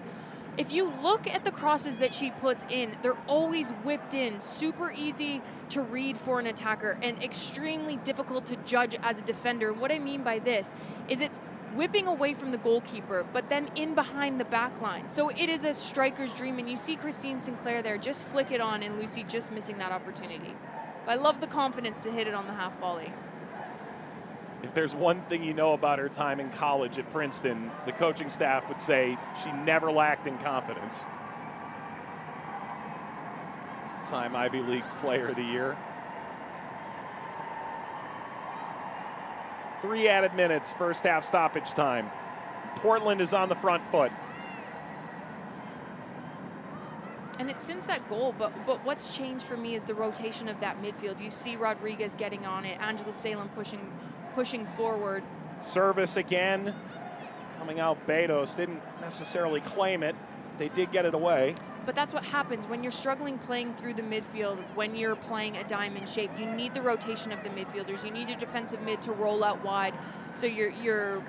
If you look at the crosses that she puts in, they're always whipped in, super easy to read for an attacker and extremely difficult to judge as a defender. And what I mean by this is it's whipping away from the goalkeeper, but then in behind the back line. So it is a striker's dream, and you see Christine Sinclair there just flick it on, and Lucy just missing that opportunity. But I love the confidence to hit it on the half volley. If there's one thing you know about her time in college at Princeton, the coaching staff would say she never lacked in confidence. Two-time Ivy League Player of the Year. 3 added minutes, first half stoppage time. Portland is on the front foot. And it's since that goal, but what's changed for me is the rotation of that midfield. You see Rodriguez getting on it, Angela Salem pushing forward. Service again, coming out Betos, didn't necessarily claim it. They did get it away. But that's what happens when you're struggling playing through the midfield, when you're playing a diamond shape. You need the rotation of the midfielders. You need your defensive mid to roll out wide so your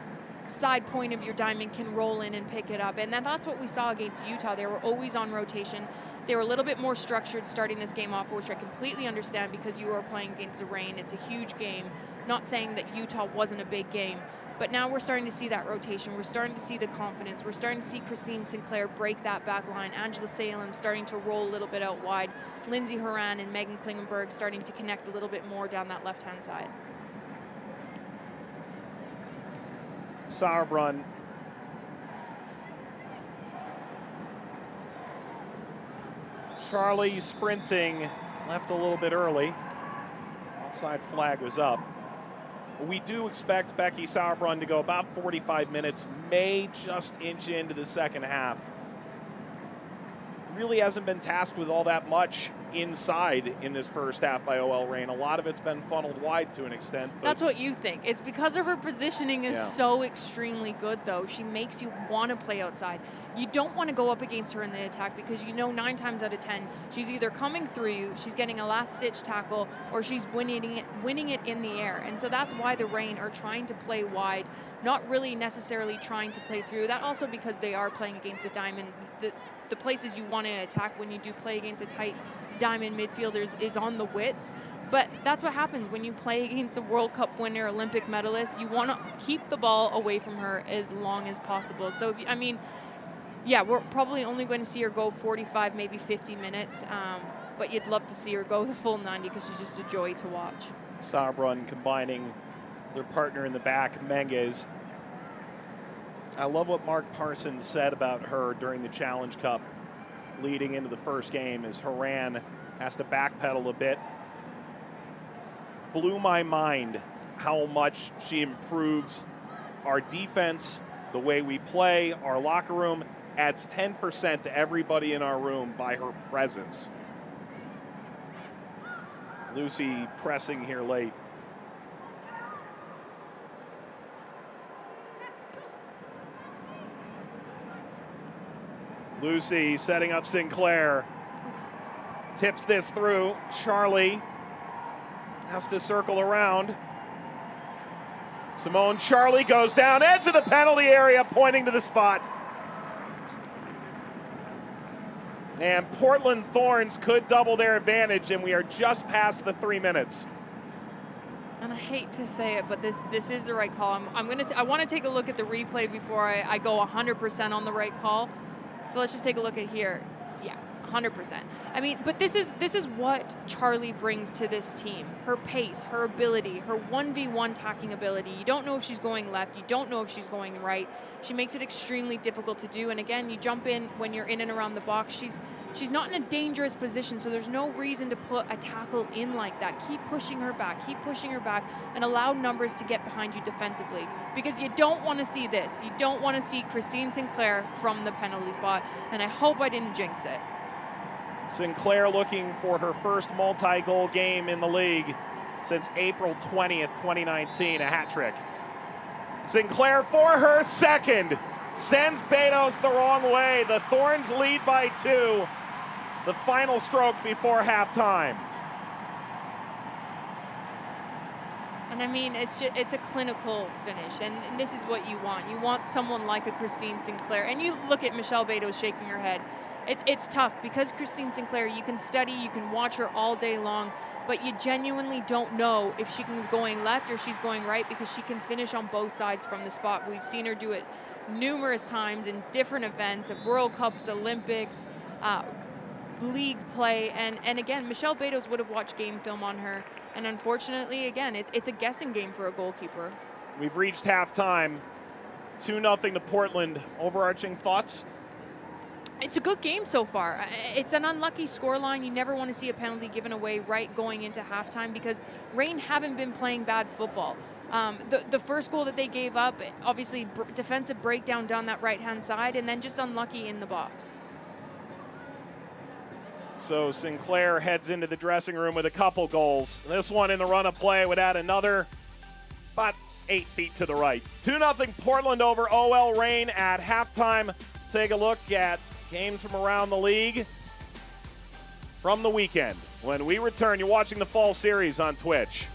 side point of your diamond can roll in and pick it up. And that's what we saw against Utah. They were always on rotation. They were a little bit more structured starting this game off, which I completely understand because you are playing against the rain. It's a huge game. Not saying that Utah wasn't a big game, but now we're starting to see that rotation. We're starting to see the confidence. We're starting to see Christine Sinclair break that back line. Angela Salem starting to roll a little bit out wide. Lindsay Horan and Megan Klingenberg starting to connect a little bit more down that left-hand side. Sauerbrunn. Charlie sprinting, left a little bit early. Offside flag was up. We do expect Becky Sauerbrunn to go about 45 minutes, may just inch into the second half. Really hasn't been tasked with all that much inside in this first half by OL Reign. A lot of it's been funneled wide to an extent. That's what you think. It's because of her positioning is so extremely good, though. She makes you want to play outside. You don't want to go up against her in the attack because you know 9 times out of 10 she's either coming through you, she's getting a last-ditch tackle, or she's winning it in the air. And so that's why the Reign are trying to play wide, not really necessarily trying to play through. That also because they are playing against a diamond. The places you want to attack when you do play against a tight diamond midfielders is on the widths, but that's what happens when you play against a World Cup winner, Olympic medalist. You want to keep the ball away from her as long as possible. So, we're probably only going to see her go 45, maybe 50 minutes, but you'd love to see her go the full 90 because she's just a joy to watch. Sauerbrunn combining their partner in the back, Menges. I love what Mark Parsons said about her during the Challenge Cup leading into the first game as Horan has to backpedal a bit. Blew my mind how much she improves our defense, the way we play, our locker room, adds 10% to everybody in our room by her presence. Lucy pressing here late. Lucy setting up Sinclair. Tips this through. Charlie has to circle around. Simone Charlie goes down, edge of the penalty area, pointing to the spot. And Portland Thorns could double their advantage, and we are just past the 3 minutes. And I hate to say it, but this is the right call. I want to take a look at the replay before I go 100% on the right call. So let's just take a look at here. Yeah, 100%. I mean, but this is what Charlie brings to this team. Her pace, her ability, her 1v1 tacking ability. You don't know if she's going left, you don't know if she's going right. She makes it extremely difficult to do. And again, you jump in when you're in and around the box. She's not in a dangerous position, so there's no reason to put a tackle in like that. Keep pushing her back, and allow numbers to get behind you defensively. Because you don't want to see this. You don't want to see Christine Sinclair from the penalty spot, and I hope I didn't jinx it. Sinclair looking for her first multi-goal game in the league since April 20th, 2019, a hat trick. Sinclair for her second, sends Betos the wrong way. The Thorns lead by 2. The final stroke before halftime. And I mean, it's a clinical finish, and this is what you want. You want someone like a Christine Sinclair. And you look at Michelle Betos shaking her head. It's tough because Christine Sinclair, you can study, you can watch her all day long, but you genuinely don't know if she's going left or she's going right because she can finish on both sides from the spot. We've seen her do it numerous times in different events, at World Cups, Olympics, league play, and again, Michelle Betos would have watched game film on her, and unfortunately, again, it's a guessing game for a goalkeeper. We've reached halftime, 2-0 to Portland. Overarching thoughts? It's a good game so far. It's an unlucky scoreline. You never want to see a penalty given away right going into halftime because Reign haven't been playing bad football. The first goal that they gave up, obviously defensive breakdown down that right-hand side, and then just unlucky in the box. So Sinclair heads into the dressing room with a couple goals. This one in the run of play would add another, about 8 feet to the right. 2-0 Portland over OL Reign at halftime. Take a look at games from around the league from the weekend. When we return, you're watching the Fall Series on Twitch.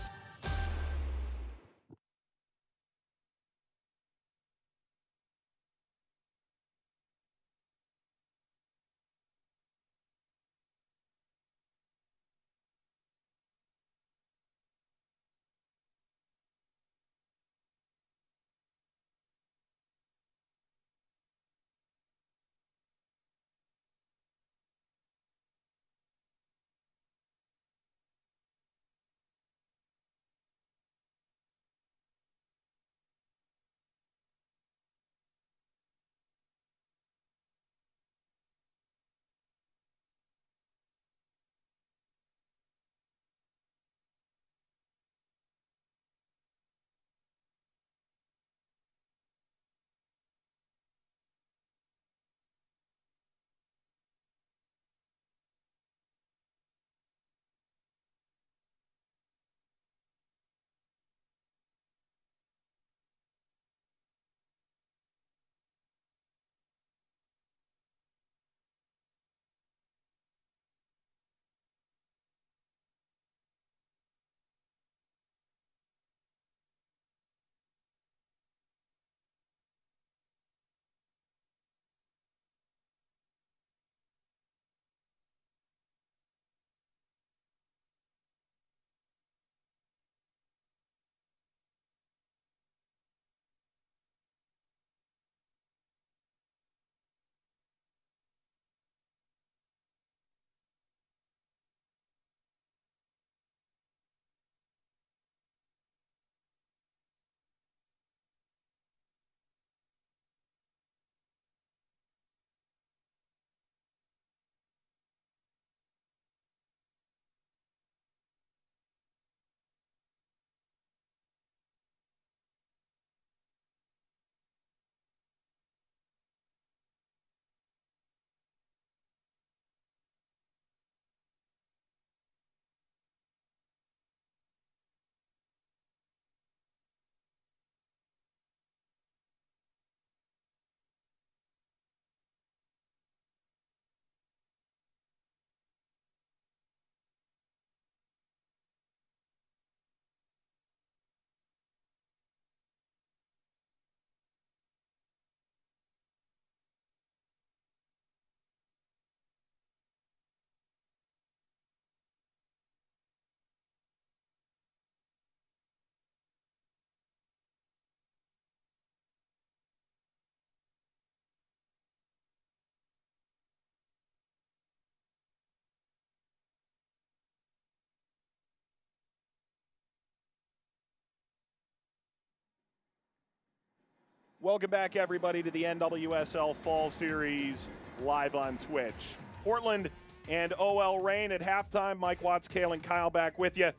Welcome back, everybody, to the NWSL Fall Series live on Twitch. Portland and OL Reign at halftime. Mike Watts, Kalen Kyle back with you.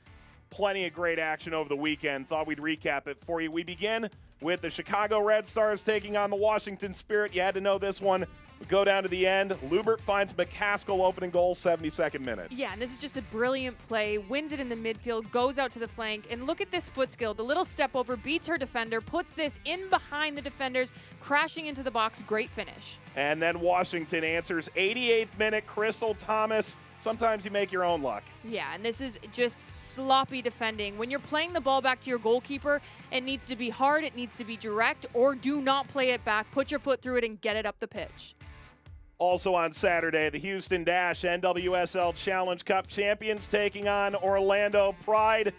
Plenty of great action over the weekend. Thought we'd recap it for you. We begin with the Chicago Red Stars taking on the Washington Spirit. You had to know this one. We go down to the end. Lubert finds McCaskill opening goal, 72nd minute. Yeah, and this is just a brilliant play. Wins it in the midfield, goes out to the flank, and look at this foot skill. The little step over, beats her defender, puts this in behind the defenders, crashing into the box. Great finish. And then Washington answers, 88th minute, Crystal Thomas. Sometimes you make your own luck. Yeah, and this is just sloppy defending. When you're playing the ball back to your goalkeeper, it needs to be hard, it needs to be direct, or do not play it back. Put your foot through it and get it up the pitch. Also on Saturday, the Houston Dash NWSL Challenge Cup champions taking on Orlando Pride.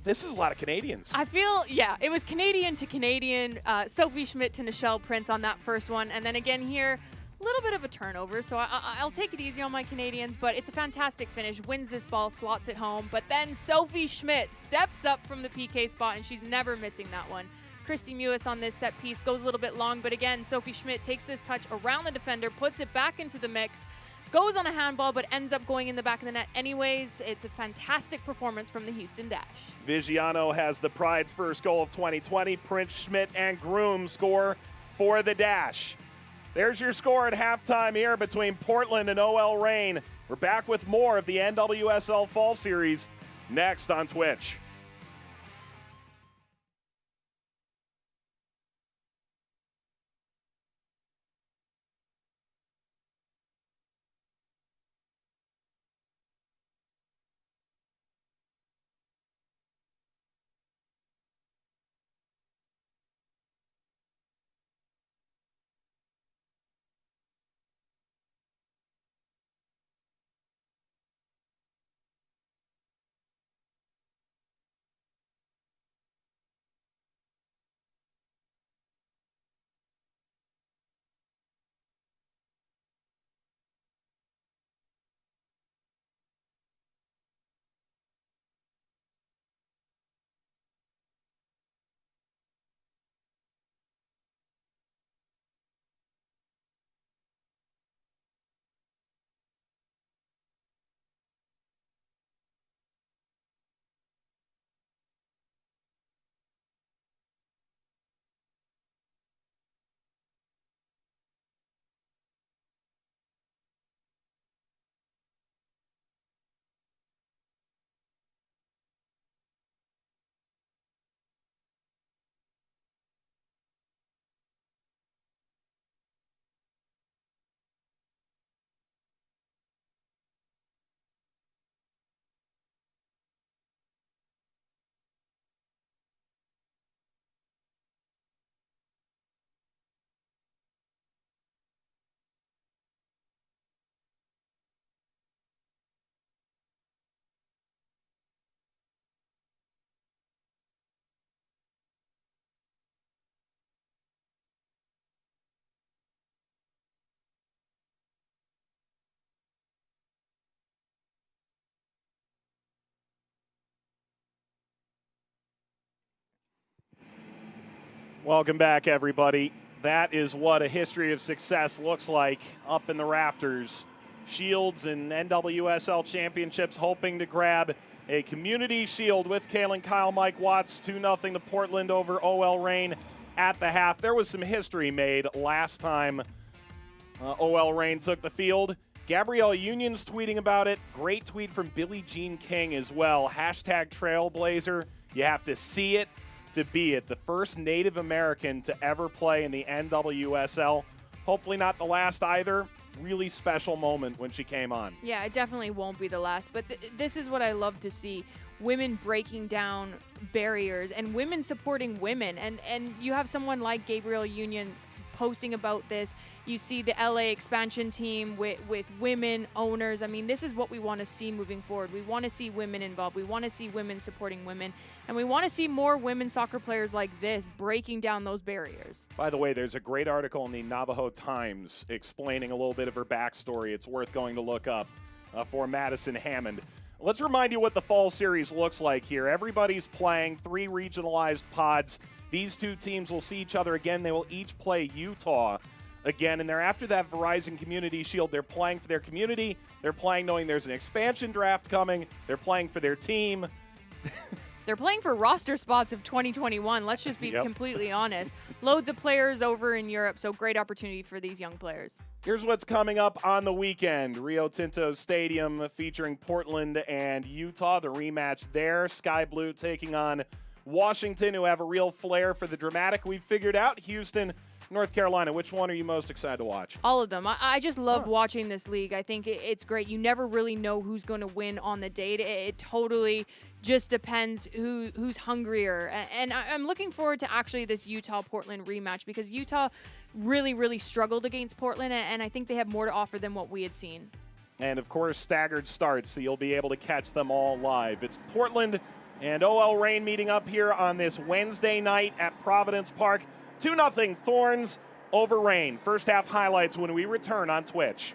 This is a lot of Canadians. I feel, yeah, it was Canadian to Canadian. Sophie Schmidt to Nichelle Prince on that first one. And then again here, a little bit of a turnover, so I'll take it easy on my Canadians, but it's a fantastic finish. Wins this ball, slots it home. But then Sophie Schmidt steps up from the PK spot, and she's never missing that one. Christy Mewis on this set piece goes a little bit long, but again, Sophie Schmidt takes this touch around the defender, puts it back into the mix, goes on a handball, but ends up going in the back of the net anyways. It's a fantastic performance from the Houston Dash. Vigiano has the Pride's first goal of 2020. Prince, Schmidt, and Groom score for the Dash. There's your score at halftime here between Portland and OL Reign. We're back with more of the NWSL Fall Series next on Twitch. Welcome back, everybody. That is what a history of success looks like up in the rafters. Shields and NWSL championships hoping to grab a community shield with Kalen Kyle, Mike Watts, 2-0 to Portland over OL Reign at the half. There was some history made last time OL Reign took the field. Gabrielle Union's tweeting about it. Great tweet from Billie Jean King as well. Hashtag Trailblazer. You have to see it to be it. The first Native American to ever play in the NWSL. Hopefully not the last either. Really special moment when she came on. Yeah, it definitely won't be the last, but this is what I love to see. Women breaking down barriers and women supporting women. And you have someone like Gabrielle Union posting about this. You see the LA expansion team with women owners. I mean, this is what we want to see moving forward. We want to see women involved. We want to see women supporting women. And we want to see more women soccer players like this breaking down those barriers. By the way, there's a great article in the Navajo Times explaining a little bit of her backstory. It's worth going to look up for Madison Hammond. Let's remind you what the fall series looks like here. Everybody's playing 3 regionalized pods. These 2 teams will see each other again. They will each play Utah again, and they're after that Verizon Community Shield. They're playing for their community. They're playing knowing there's an expansion draft coming. They're playing for their team. They're playing for roster spots of 2021. Let's just be completely honest. Loads of players over in Europe, so great opportunity for these young players. Here's what's coming up on the weekend. Rio Tinto Stadium featuring Portland and Utah, the rematch there. Sky Blue taking on Washington, who have a real flair for the dramatic. We've figured out Houston, North Carolina. Which one are you most excited to watch? All of them. I just love watching this league. I think it's great. You never really know who's going to win on the date. It totally just depends who's hungrier. And I'm looking forward to actually this Utah-Portland rematch because Utah really, really struggled against Portland, and I think they have more to offer than what we had seen. And, of course, staggered starts, so you'll be able to catch them all live. It's Portland and OL Reign meeting up here on this Wednesday night at Providence Park. 2-0 Thorns over Reign. First half highlights when we return on Twitch.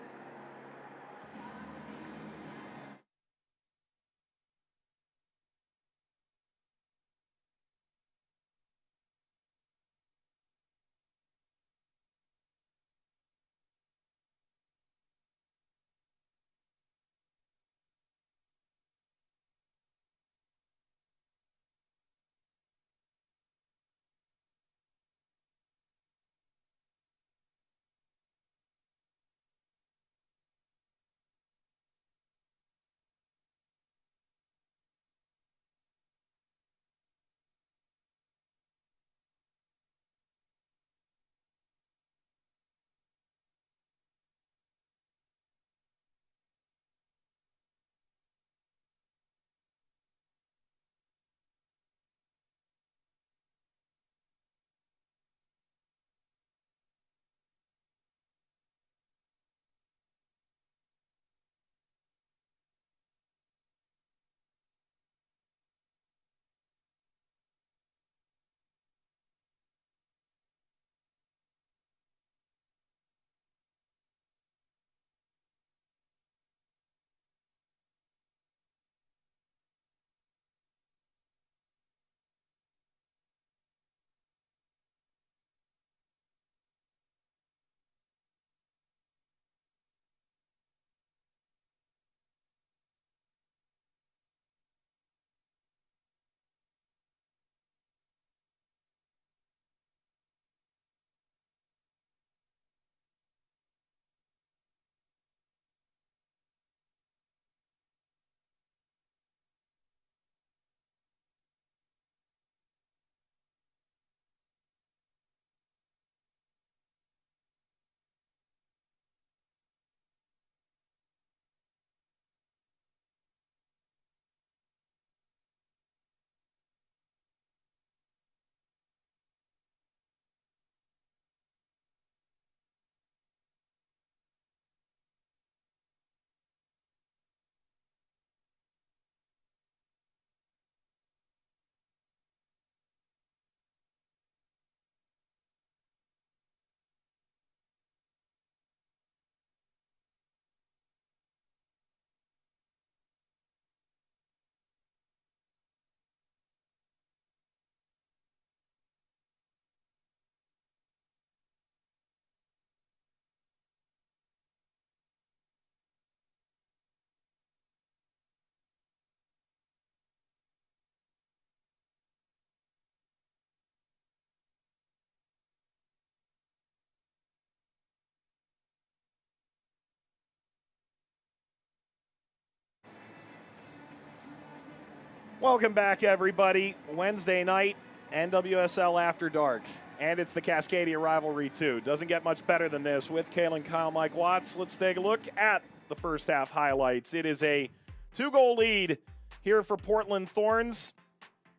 Welcome back, everybody. Wednesday night, NWSL After Dark. And it's the Cascadia Rivalry, too. Doesn't get much better than this. With Kalen Kyle, Mike Watts, let's take a look at the first half highlights. It is a 2-goal lead here for Portland Thorns,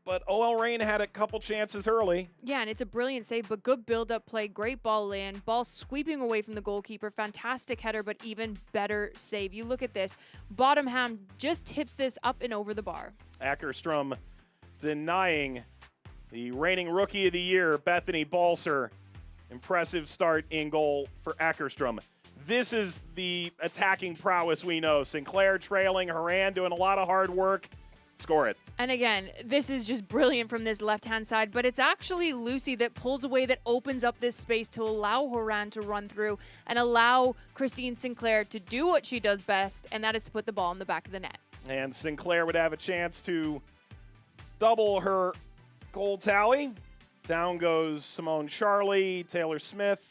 but OL Reign had a couple chances early. Yeah, and it's a brilliant save, but good build-up play, great ball in, ball sweeping away from the goalkeeper, fantastic header, but even better save. You look at this, bottom ham just tips this up and over the bar. Ackerstrom denying the reigning Rookie of the Year, Bethany Balser. Impressive start in goal for Ackerstrom. this is the attacking prowess we know. Sinclair trailing, Horan doing a lot of hard work. Score it. And again, this is just brilliant from this left-hand side, but it's actually Lucy that pulls away, that opens up this space to allow Horan to run through and allow Christine Sinclair to do what she does best, and that is to put the ball in the back of the net. And Sinclair would have a chance to double her goal tally. Down goes Simone Charlie, Taylor Smith.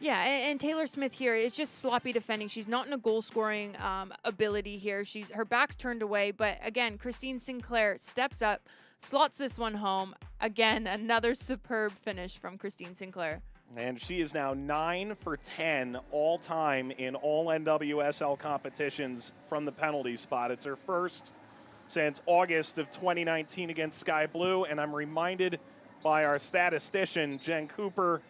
Yeah, and Taylor Smith here is just sloppy defending. She's not in a goal-scoring ability here. Her back's turned away, but again, Christine Sinclair steps up, slots this one home. Again, another superb finish from Christine Sinclair. And she is now 9 for 10 all-time in all NWSL competitions from the penalty spot. It's her first since August of 2019 against Sky Blue, and I'm reminded by our statistician, Jen Cooper,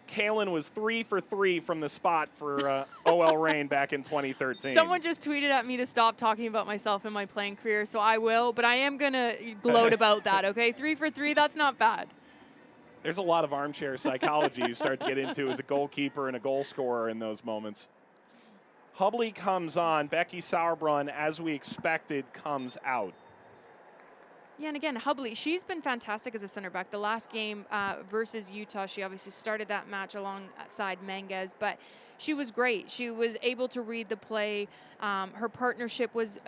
Kalen was 3 for 3 from the spot for OL Reign back in 2013. Someone just tweeted at me to stop talking about myself in my playing career, so I will, but I am going to gloat about that, okay? 3 for 3, that's not bad. There's a lot of armchair psychology you start to get into as a goalkeeper and a goal scorer in those moments. Hubley comes on. Becky Sauerbrunn, as we expected, comes out. Yeah, and again, Hubley, she's been fantastic as a center back. The last game versus Utah, she obviously started that match alongside Menges, but she was great. She was able to read the play. Her partnership was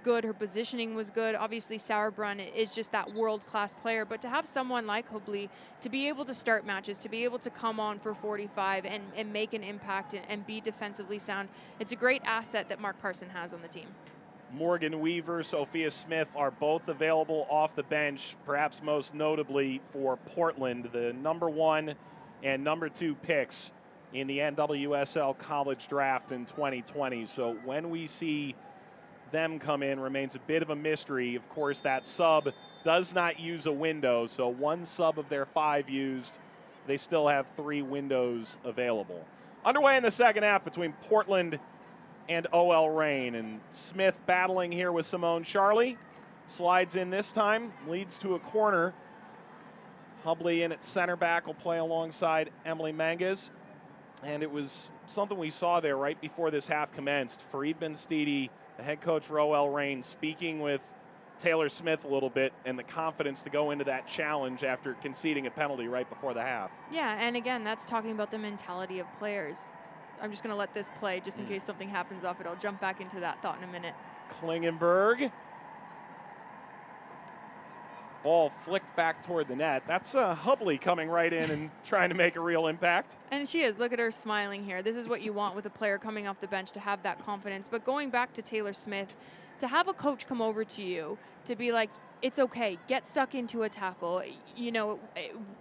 good. Her positioning was good. Obviously, Sauerbrunn is just that world-class player, but to have someone like Hubley to be able to start matches, to be able to come on for 45 and make an impact and be defensively sound, it's a great asset that Mark Parson has on the team. Morgan Weaver, Sophia Smith are both available off the bench, perhaps most notably for Portland, the number 1 and number 2 picks in the NWSL college draft in 2020. So when we see them come in remains a bit of a mystery. Of course, that sub does not use a window, so 1 sub of their 5 used. They still have 3 windows available. Underway in the second half between Portland and OL Reign, and Smith battling here with Simone Charlie. Slides in this time, leads to a corner. Hubley in at center back will play alongside Emily Menges. And it was something we saw there right before this half commenced. Fareed Ben-Stidi, the head coach for OL Reign, speaking with Taylor Smith a little bit and the confidence to go into that challenge after conceding a penalty right before the half. Yeah, and again, that's talking about the mentality of players. I'm just going to let this play just in case something happens off it. I'll jump back into that thought in a minute. Klingenberg. Ball flicked back toward the net. That's Hubley coming right in and trying to make a real impact. And she is. Look at her smiling here. This is what you want with a player coming off the bench, to have that confidence. But going back to Taylor Smith, to have a coach come over to you to be like, it's okay, get stuck into a tackle. You know,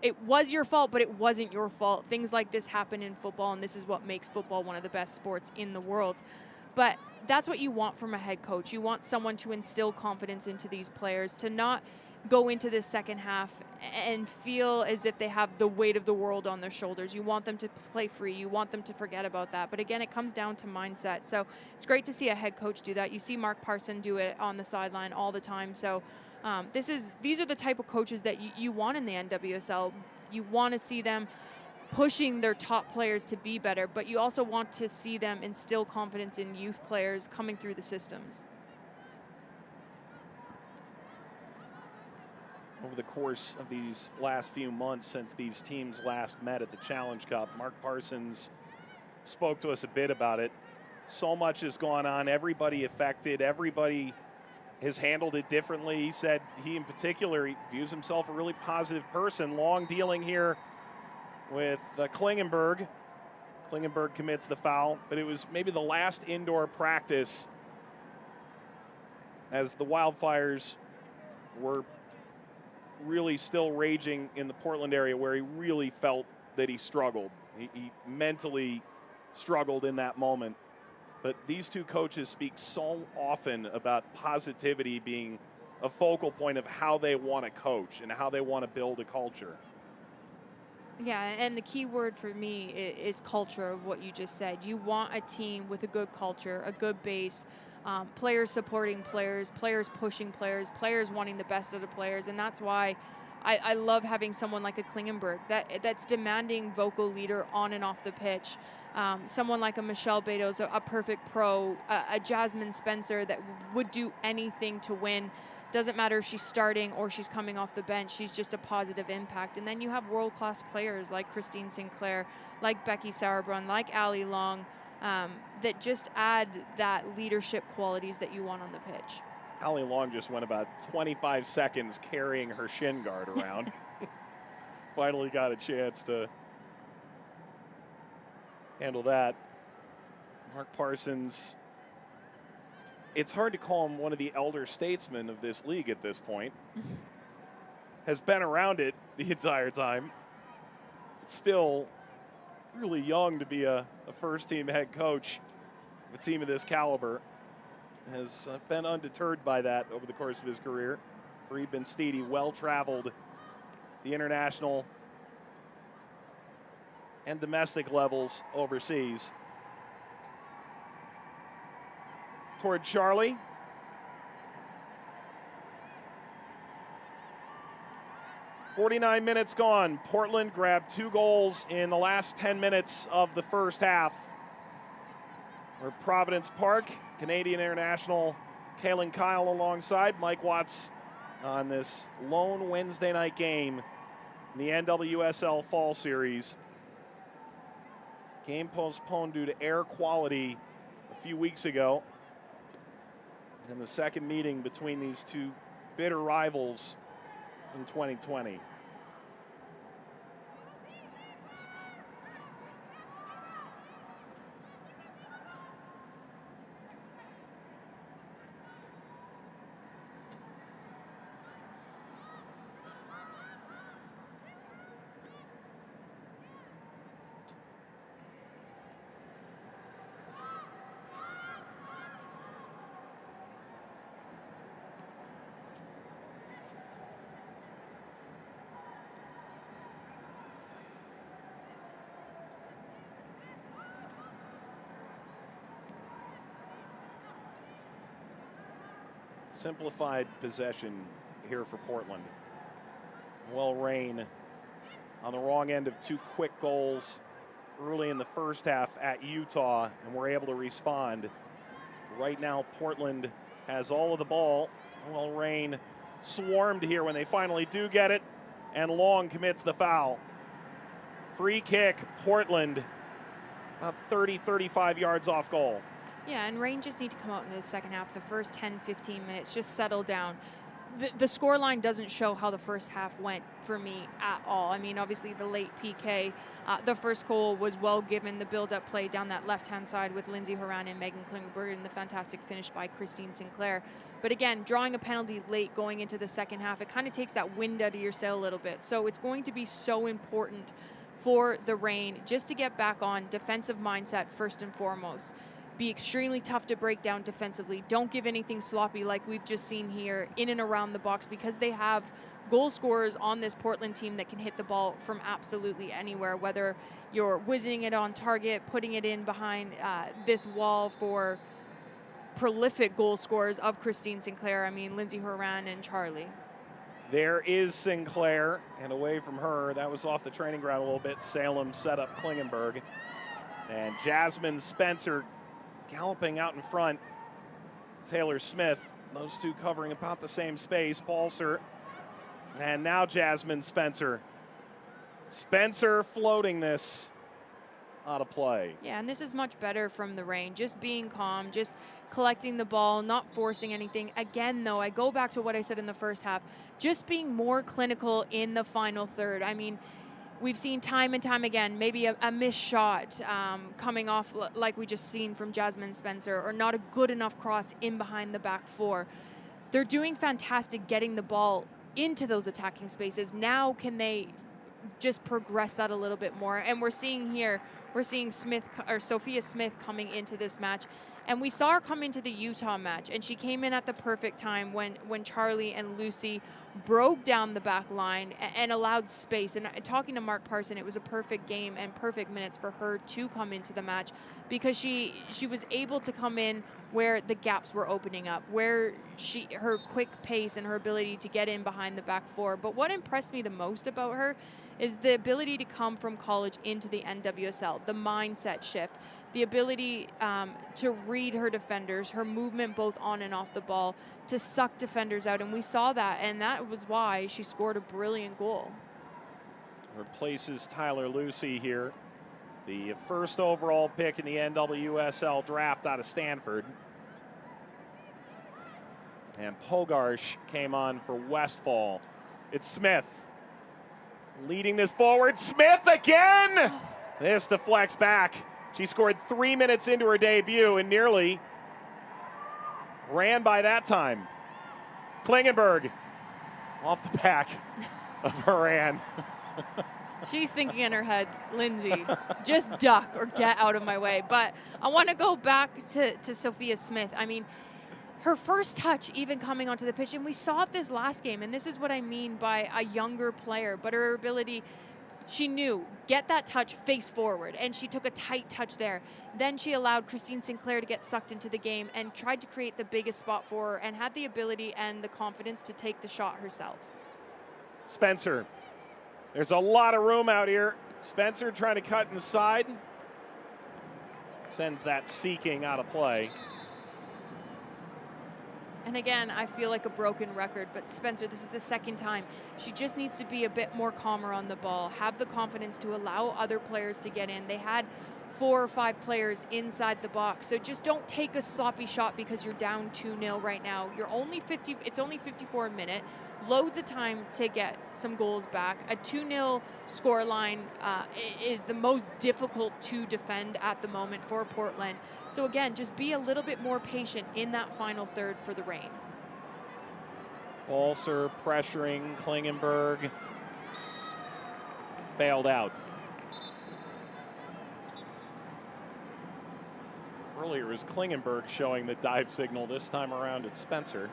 it was your fault, but it wasn't your fault. Things like this happen in football, and this is what makes football one of the best sports in the world. But that's what you want from a head coach. You want someone to instill confidence into these players, to not go into this second half and feel as if they have the weight of the world on their shoulders. You want them to play free. You want them to forget about that. But again, it comes down to mindset. So it's great to see a head coach do that. You see Mark Parson do it on the sideline all the time. So these are the type of coaches that you want in the NWSL. You want to see them pushing their top players to be better, but you also want to see them instill confidence in youth players coming through the systems. Over the course of these last few months since these teams last met at the Challenge Cup, Mark Parsons spoke to us a bit about it. So much has gone on, everybody affected, everybody has handled it differently. He said he in particular he views himself a really positive person. Long dealing here with Klingenberg. Klingenberg commits the foul, but it was maybe the last indoor practice as the wildfires were really still raging in the Portland area, where he really felt that he struggled. He mentally struggled in that moment. But these two coaches speak so often about positivity being a focal point of how they want to coach and how they want to build a culture. Yeah, and the key word for me is culture, of what you just said. You want a team with a good culture, a good base, players supporting players, players pushing players, players wanting the best of the players, and that's why I love having someone like a Klingenberg that's demanding vocal leader on and off the pitch. Someone like a Michelle Betos, a perfect pro, a Jasmine Spencer that would do anything to win. Doesn't matter if she's starting or she's coming off the bench. She's just a positive impact. And then you have world-class players like Christine Sinclair, like Becky Sauerbrunn, like Ali Long, that just add that leadership qualities that you want on the pitch. Ali Long just went about 25 seconds carrying her shin guard around. Finally got a chance to handle that. Mark Parsons, it's hard to call him one of the elder statesmen of this league at this point. Has been around it the entire time. But still really young to be a first-team head coach of a team of this caliber. Has been undeterred by that over the course of his career. Fareed Ben-Stidi, well-traveled the international and domestic levels overseas. Toward Charlie. .49 minutes gone. Portland grabbed 2 goals in the last 10 minutes of the first half. We're at Providence Park. Canadian international Kaylin Kyle alongside Mike Watts on this lone Wednesday night game in the NWSL Fall Series. Game postponed due to air quality a few weeks ago. And the second meeting between these two bitter rivals in 2020. Simplified possession here for Portland. Well, Rain on the wrong end of 2 quick goals early in the first half at Utah, and we're able to respond. Right now, Portland has all of the ball. Well, Rain swarmed here when they finally do get it, and Long commits the foul. Free kick, Portland, about 30-35 yards off goal. Yeah, and Rain just need to come out in the second half. The first 10-15 minutes, just settle down. The scoreline doesn't show how the first half went for me at all. I mean, obviously the late PK, the first goal was well given. The build-up play down that left-hand side with Lindsay Horan and Megan Klingenberg, and the fantastic finish by Christine Sinclair. But again, drawing a penalty late going into the second half, it kind of takes that wind out of your sail a little bit. So it's going to be so important for the Reign just to get back on defensive mindset first and foremost. Be extremely tough to break down defensively. Don't give anything sloppy like we've just seen here in and around the box, because they have goal scorers on this Portland team that can hit the ball from absolutely anywhere, whether you're whizzing it on target, putting it in behind this wall for prolific goal scorers of Christine Sinclair. I mean, Lindsay Horan and Charlie. There is Sinclair, and away from her, that was off the training ground a little bit. Salem set up Klingenberg. And Jasmine Spencer galloping out in front. Taylor Smith, those two covering about the same space. Balser, and now Jasmine Spencer. Spencer floating this out of play. Yeah, and this is much better from the Reign. Just being calm, just collecting the ball, not forcing anything. Again, though, I go back to what I said in the first half, just being more clinical in the final third. I mean, we've seen time and time again, maybe a missed shot coming off like we just seen from Jasmine Spencer, or not a good enough cross in behind the back four. They're doing fantastic getting the ball into those attacking spaces. Now can they just progress that a little bit more? And we're seeing here we're seeing Sophia Smith coming into this match. And we saw her come into the Utah match, and she came in at the perfect time when Charlie and Lucy broke down the back line and allowed space. And talking to Mark Parson, it was a perfect game and perfect minutes for her to come into the match, because she was able to come in where the gaps were opening up, where her quick pace and her ability to get in behind the back four. But what impressed me the most about her is the ability to come from college into the NWSL, the mindset shift, the ability to read her defenders, her movement both on and off the ball, to suck defenders out. And we saw that, and that was why she scored a brilliant goal. Replaces Tyler Lucy here, the first overall pick in the NWSL draft out of Stanford. And Pogarsh came on for Westfall. It's Smith leading this forward. Smith again! This deflects back. She scored 3 minutes into her debut and nearly ran by that time. Klingenberg off the back of Haran. She's thinking in her head, Lindsay, just duck or get out of my way. But I want to go back to Sophia Smith. I mean, her first touch even coming onto the pitch, and we saw it this last game, and this is what I mean by a younger player, but her ability, she knew, get that touch face forward, and she took a tight touch there. Then she allowed Christine Sinclair to get sucked into the game and tried to create the biggest spot for her, and had the ability and the confidence to take the shot herself. Spencer, there's a lot of room out here. Spencer trying to cut inside. Sends that seeking out of play. And again, I feel like a broken record, but Spencer, this is the second time. She just needs to be a bit more calmer on the ball, have the confidence to allow other players to get in. They had 4 or 5 players inside the box, so just don't take a sloppy shot because you're down 2-0 right now. It's only 54 a minute. Loads of time to get some goals back. A 2-0 scoreline is the most difficult to defend at the moment for Portland. So again, just be a little bit more patient in that final third for the Reign. Balser pressuring Klingenberg. Bailed out. Earlier was Klingenberg showing the dive signal. This time around it's Spencer.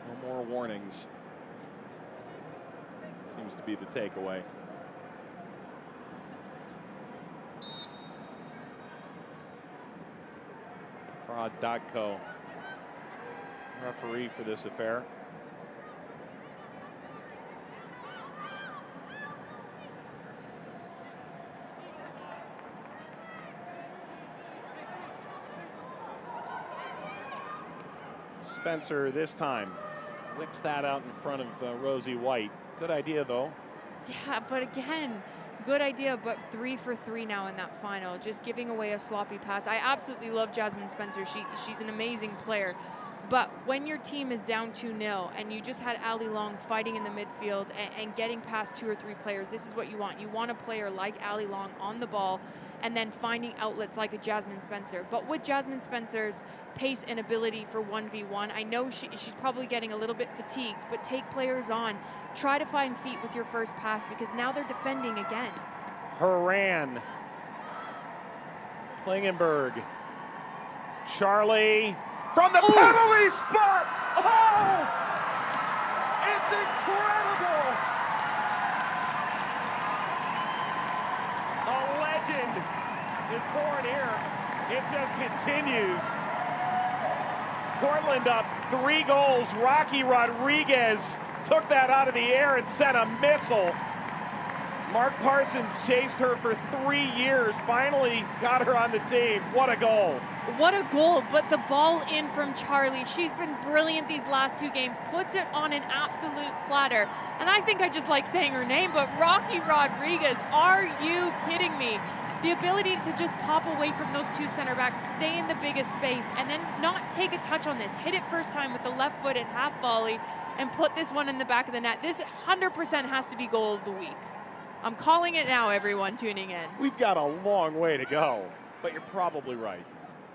No more warnings. Seems to be the takeaway. Farhad Dagko, referee for this affair. Spencer this time whips that out in front of Rosie White. Good idea, though. Yeah, but again, good idea, but 3 for 3 now in that final, just giving away a sloppy pass. I absolutely love Jasmine Spencer. She's an amazing player. But when your team is down 2-0 and you just had Ali Long fighting in the midfield and getting past 2 or 3 players, this is what you want. You want a player like Ali Long on the ball and then finding outlets like a Jasmine Spencer. But with Jasmine Spencer's pace and ability for 1v1, I know she's probably getting a little bit fatigued, but take players on. Try to find feet with your first pass because now they're defending again. Haran. Klingenberg. Charlie from the penalty spot. Oh! It's incredible. A legend is born here. It just continues. Portland up 3 goals. Rocky Rodriguez took that out of the air and sent a missile. Mark Parsons chased her for 3 years, finally got her on the team. What a goal. What a goal, but the ball in from Charlie. She's been brilliant these last 2 games, puts it on an absolute platter. And I think I just like saying her name, but Rocky Rodriguez, are you kidding me? The ability to just pop away from those 2 center backs, stay in the biggest space, and then not take a touch on this. Hit it first time with the left foot at half volley and put this one in the back of the net. This 100% has to be goal of the week. I'm calling it now, everyone tuning in. We've got a long way to go. But you're probably right.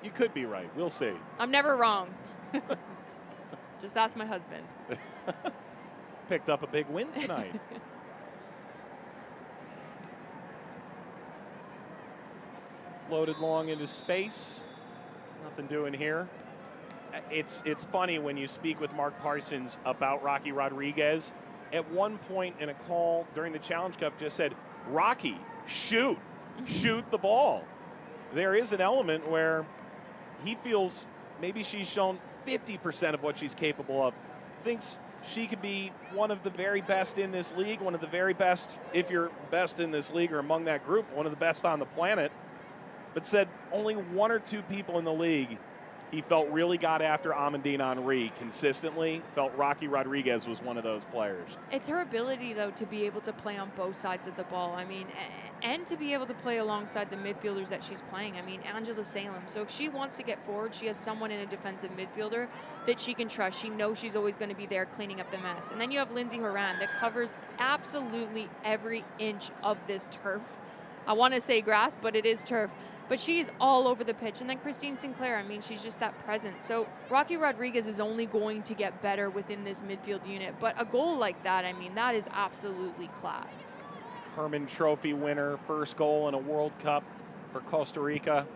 You could be right. We'll see. I'm never wrong. Just ask my husband. Picked up a big win tonight. Floated long into space. Nothing doing here. It's funny when you speak with Mark Parsons about Rocky Rodriguez. At one point in a call during the Challenge Cup just said, Rocky, shoot the ball. There is an element where he feels maybe she's shown 50% of what she's capable of. Thinks she could be one of the very best in this league, one of the very best, if you're best in this league or among that group, one of the best on the planet. But said only one or two people in the league he felt really got after Amandine Henry consistently. Felt Rocky Rodriguez was one of those players. It's her ability, though, to be able to play on both sides of the ball. I mean, and to be able to play alongside the midfielders that she's playing. I mean, Angela Salem. So if she wants to get forward, she has someone in a defensive midfielder that she can trust. She knows she's always going to be there cleaning up the mess. And then you have Lindsay Horan that covers absolutely every inch of this turf. I want to say grass, but it is turf. But she's all over the pitch. And then Christine Sinclair, I mean, she's just that presence. So Rocky Rodriguez is only going to get better within this midfield unit. But a goal like that, I mean, that is absolutely class. Herman Trophy winner, first goal in a World Cup for Costa Rica.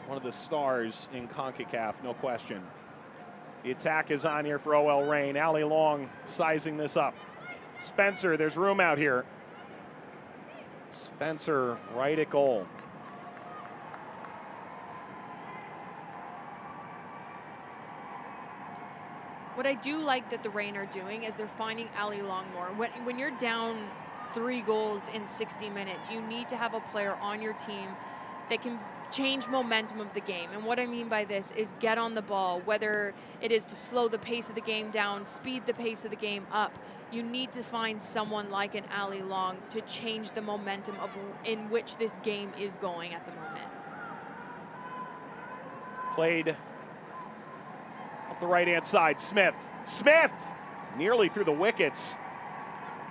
One of the stars in CONCACAF, no question. The attack is on here for OL Reign. Allie Long sizing this up. Spencer, there's room out here. Spencer right at goal. What I do like that the Reign are doing is they're finding Allie Long more. When you're down 3 goals in 60 minutes, you need to have a player on your team that can change momentum of the game. And what I mean by this is get on the ball, whether it is to slow the pace of the game down, speed the pace of the game up. You need to find someone like an Allie Long to change the momentum of in which this game is going at the moment. Played up the right-hand side. Smith. Nearly through the wickets.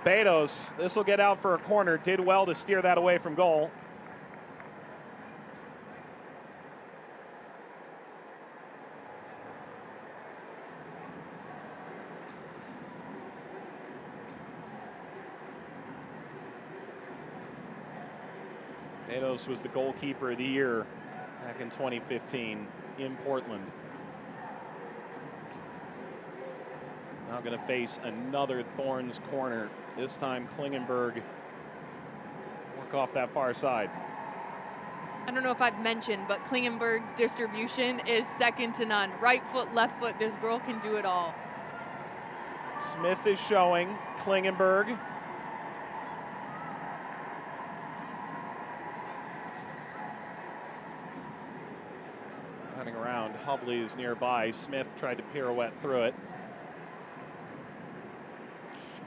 Betos, this will get out for a corner. Did well to steer that away from goal. Betos was the goalkeeper of the year back in 2015 in Portland. Now going to face another Thorns corner. This time Klingenberg work off that far side. I don't know if I've mentioned, but Klingenberg's distribution is second to none. Right foot, left foot, this girl can do it all. Smith is showing. Klingenberg. Running around, Hubley is nearby. Smith tried to pirouette through it.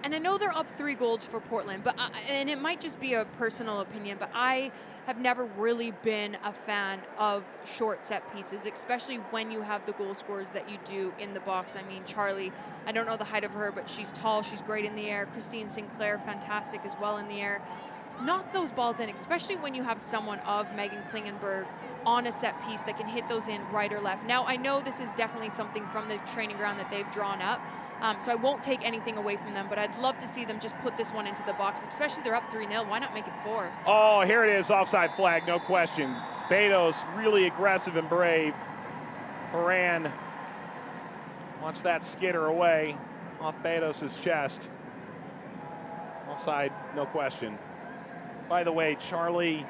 And I know they're up 3 goals for Portland, but and it might just be a personal opinion, but I have never really been a fan of short set pieces, especially when you have the goal scorers that you do in the box. I mean, Charlie, I don't know the height of her, but she's tall, she's great in the air. Christine Sinclair, fantastic as well in the air. Knock those balls in, especially when you have someone of Megan Klingenberg on a set piece that can hit those in right or left. Now, I know this is definitely something from the training ground that they've drawn up, so I won't take anything away from them, but I'd love to see them just put this one into the box, especially they're up 3-0. Why not make it 4? Oh, here it is, offside flag, no question. Betos really aggressive and brave. Horan, watch that skitter away off Betos' chest. Offside, no question. By the way, Charlie,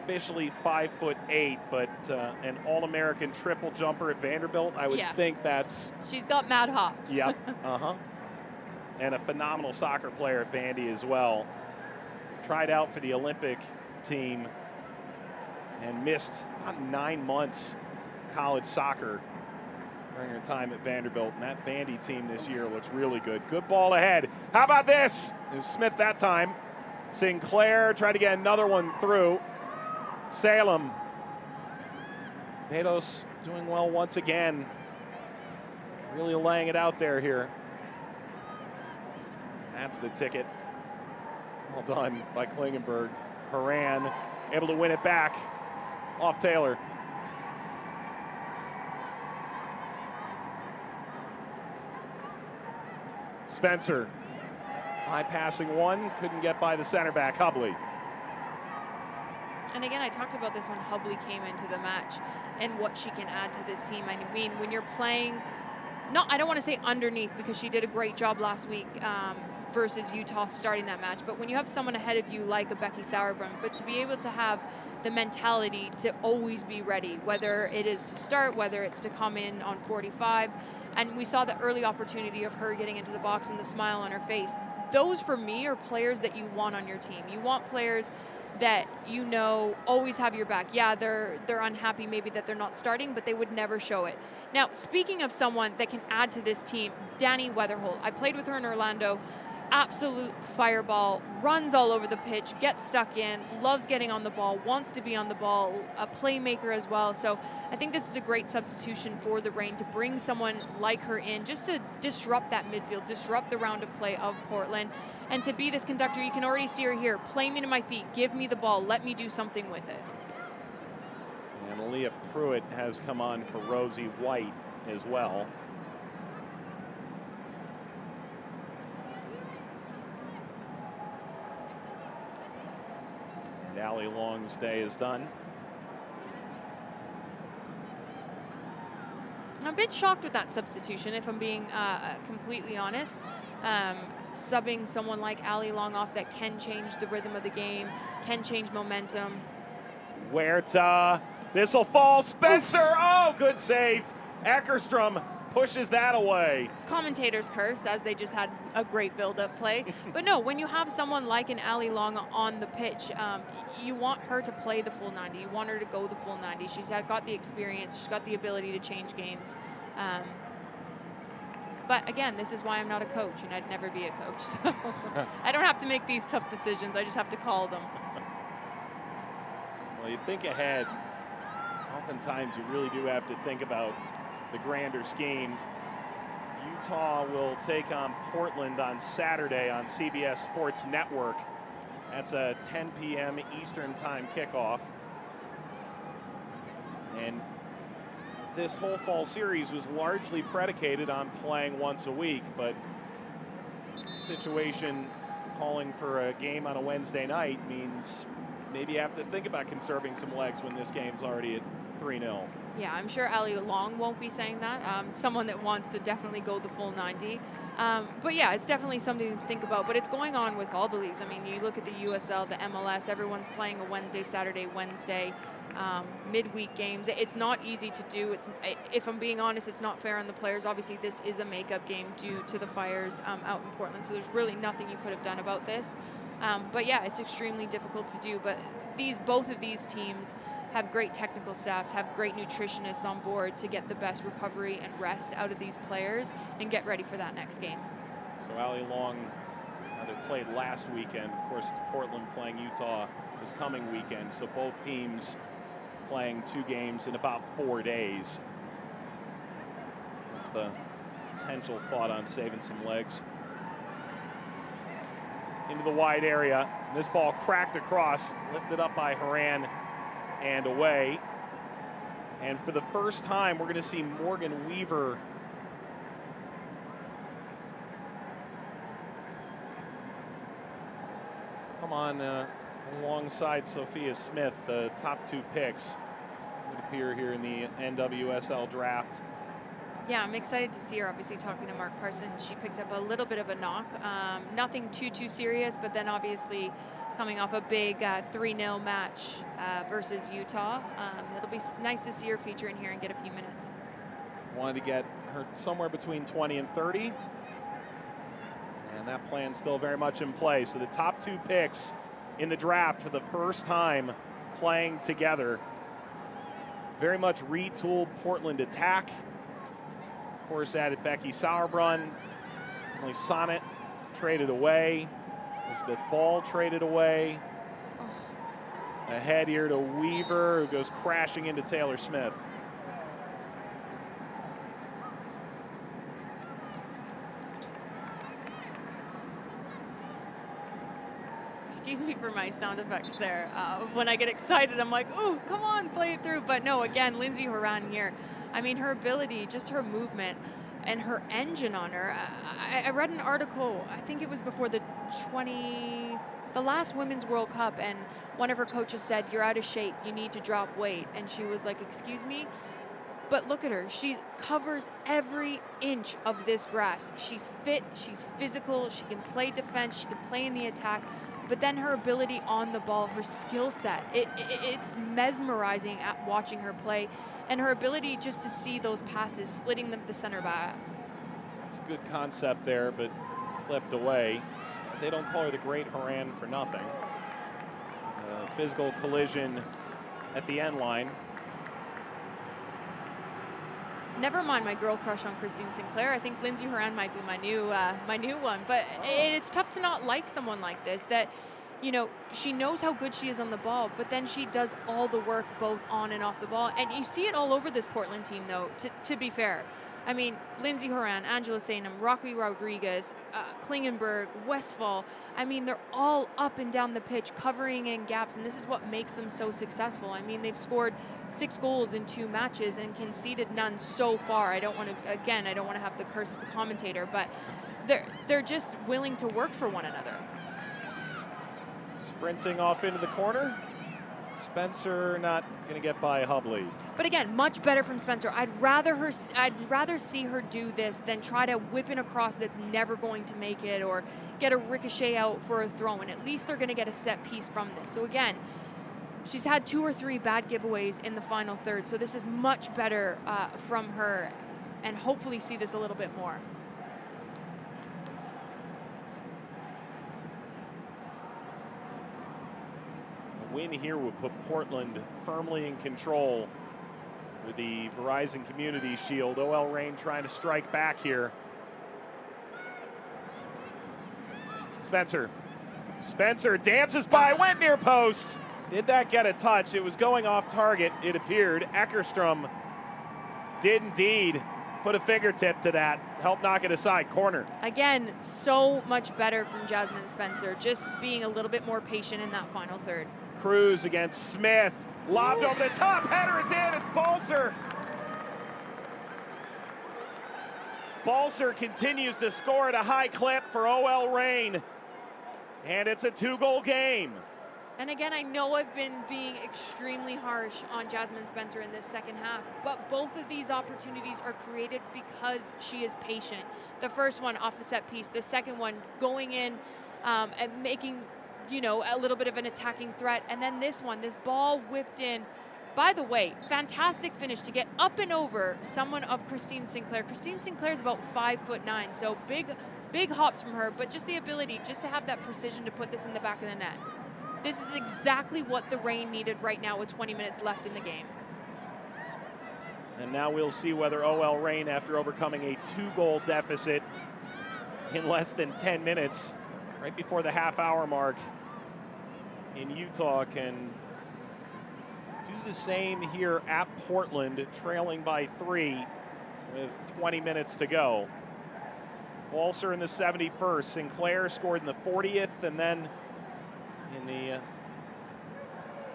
officially 5'8", but an All-American triple jumper at Vanderbilt. I would think that's... She's got mad hops. Yep, and a phenomenal soccer player at Vandy as well. Tried out for the Olympic team and missed about 9 months college soccer during her time at Vanderbilt. And that Vandy team this year looks really good. Good ball ahead. How about this? It was Smith that time. Sinclair tried to get another one through. Salem. Betos doing well once again. Really laying it out there here. That's the ticket. Well done by Klingenberg. Haran able to win it back off Taylor. Spencer bypassing one, couldn't get by the center back, Hubley. And again, I talked about this when Hubley came into the match and what she can add to this team. I mean, when you're playing, I don't want to say underneath because she did a great job last week versus Utah starting that match, but when you have someone ahead of you like a Becky Sauerbrunn, but to be able to have the mentality to always be ready, whether it is to start, whether it's to come in on 45, and we saw the early opportunity of her getting into the box and the smile on her face. Those, for me, are players that you want on your team. You want players that you know always have your back. Yeah, they're unhappy maybe that they're not starting, but they would never show it. Now, speaking of someone that can add to this team, Danny Weatherholt. I played with her in Orlando. Absolute fireball, runs all over the pitch, gets stuck in, loves getting on the ball, wants to be on the ball, a playmaker as well. So I think this is a great substitution for the Reign to bring someone like her in just to disrupt that midfield, disrupt the round of play of Portland. And to be this conductor, you can already see her here. Play me to my feet, give me the ball, let me do something with it. And Leah Pruitt has come on for Rosie White as well. And Allie Long's day is done. I'm a bit shocked with that substitution, if I'm being completely honest. Subbing someone like Allie Long off that can change the rhythm of the game, can change momentum. Huerta, this'll fall, Spencer, oh, good save. Eckerstrom pushes that away. Commentators curse as they just had a great build-up play. But no, when you have someone like an Allie Long on the pitch, you want her to play the full 90. You want her to go the full 90. She's got the experience. She's got the ability to change games. But again, this is why I'm not a coach, and I'd never be a coach. So I don't have to make these tough decisions. I just have to call them. Well, you think ahead. Oftentimes, you really do have to think about the grander scheme. Utah will take on Portland on Saturday on CBS Sports Network. That's a 10 p.m. Eastern Time kickoff. And this whole fall series was largely predicated on playing once a week, but situation calling for a game on a Wednesday night means maybe you have to think about conserving some legs when this game's already at 3-0. Yeah, I'm sure Allie Long won't be saying that. Someone that wants to definitely go the full 90. But yeah, it's definitely something to think about. But it's going on with all the leagues. I mean, you look at the USL, the MLS, everyone's playing a Wednesday, Saturday, Wednesday, midweek games. It's not easy to do. If I'm being honest, it's not fair on the players. Obviously, this is a makeup game due to the fires out in Portland. So there's really nothing you could have done about this. But yeah, it's extremely difficult to do. But both of these teams have great technical staffs, have great nutritionists on board to get the best recovery and rest out of these players and get ready for that next game. So Allie Long either played last weekend. Of course, it's Portland playing Utah this coming weekend. So both teams playing 2 games in about 4 days. That's the potential thought on saving some legs. Into the wide area. This ball cracked across, lifted up by Haran and away. And for the first time, we're going to see Morgan Weaver come on alongside Sophia Smith, the top 2 picks would appear here in the NWSL draft. Yeah, I'm excited to see her. Obviously, talking to Mark Parsons, she picked up a little bit of a knock. Nothing too serious, but then obviously coming off a big 3-0 match versus Utah. It'll be nice to see her feature in here and get a few minutes. Wanted to get her somewhere between 20 and 30. And that plan's still very much in play. So the top 2 picks in the draft for the first time playing together. Very much retooled Portland attack. Of course, added Becky Sauerbrunn. Emily Sonnet traded away. Elizabeth Ball traded away. Oh. Ahead here to Weaver, who goes crashing into Taylor Smith. my sound effects there. When I get excited, I'm like, ooh, come on, play it through. But no, again, Lindsey Horan here. I mean, her ability, just her movement and her engine on her. I read an article, I think it was before the last Women's World Cup, and one of her coaches said, you're out of shape, you need to drop weight. And she was like, excuse me? But look at her, she covers every inch of this grass. She's fit, she's physical, she can play defense, she can play in the attack, but then her ability on the ball, her skill set, it's mesmerizing at watching her play, and her ability just to see those passes, splitting them to the center back. It's a good concept there, but clipped away. They don't call her the Great Horan for nothing. Physical collision at the end line. Never mind my girl crush on Christine Sinclair. I think Lindsey Horan might be my new one. But it's tough to not like someone like this. That, you know, she knows how good she is on the ball, but then she does all the work both on and off the ball. And you see it all over this Portland team, though. To be fair, I mean, Lindsey Horan, Angela Sainham, Rocky Rodriguez, Klingenberg, Westphal. I mean, they're all up and down the pitch, covering in gaps, and this is what makes them so successful. I mean, they've scored 6 goals in 2 matches and conceded none so far. I don't want to have the curse of the commentator, but they're just willing to work for one another. Sprinting off into the corner. Spencer not going to get by Hubley. But again, much better from Spencer. I'd rather see her do this than try to whip in a cross that's never going to make it, or get a ricochet out for a throw in. At least they're going to get a set piece from this. So again, she's had 2 or 3 bad giveaways in the final third. So this is much better from her, and hopefully see this a little bit more. Win here would put Portland firmly in control for the Verizon Community Shield. OL Reign trying to strike back here. Spencer dances by, went near post. Did that get a touch? It was going off target, it appeared. Eckerstrom did indeed put a fingertip to that, help knock it aside. Corner. Again, so much better from Jasmine Spencer, just being a little bit more patient in that final third. Cruz against Smith. Lobbed over the top. Header is in. It's Balser. Balser continues to score at a high clip for OL Reign. And it's a 2-goal game. And again, I know I've been being extremely harsh on Jasmine Spencer in this second half, but both of these opportunities are created because she is patient. The first one off a set piece, the second one going in and making, you know, a little bit of an attacking threat. And then this one, this ball whipped in. By the way, fantastic finish to get up and over someone of Christine Sinclair. Christine Sinclair is about 5'9", so big hops from her, but just the ability just to have that precision to put this in the back of the net. This is exactly what the Reign needed right now with 20 minutes left in the game. And now we'll see whether OL Reign, after overcoming a 2-goal deficit in less than 10 minutes, right before the half-hour mark in Utah, can do the same here at Portland, trailing by 3 with 20 minutes to go. Balser in the 71st. Sinclair scored in the 40th, and then in the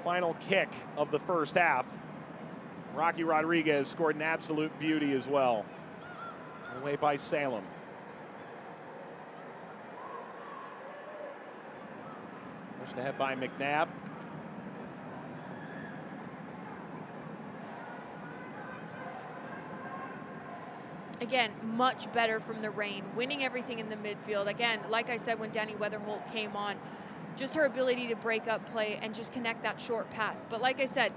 final kick of the first half, Rocky Rodriguez scored an absolute beauty as well. Away by Salem. Pushed ahead by McNabb. Again, much better from the Reign, winning everything in the midfield. Again, like I said when Danny Weatherholt came on, just her ability to break up play and just connect that short pass. But like I said,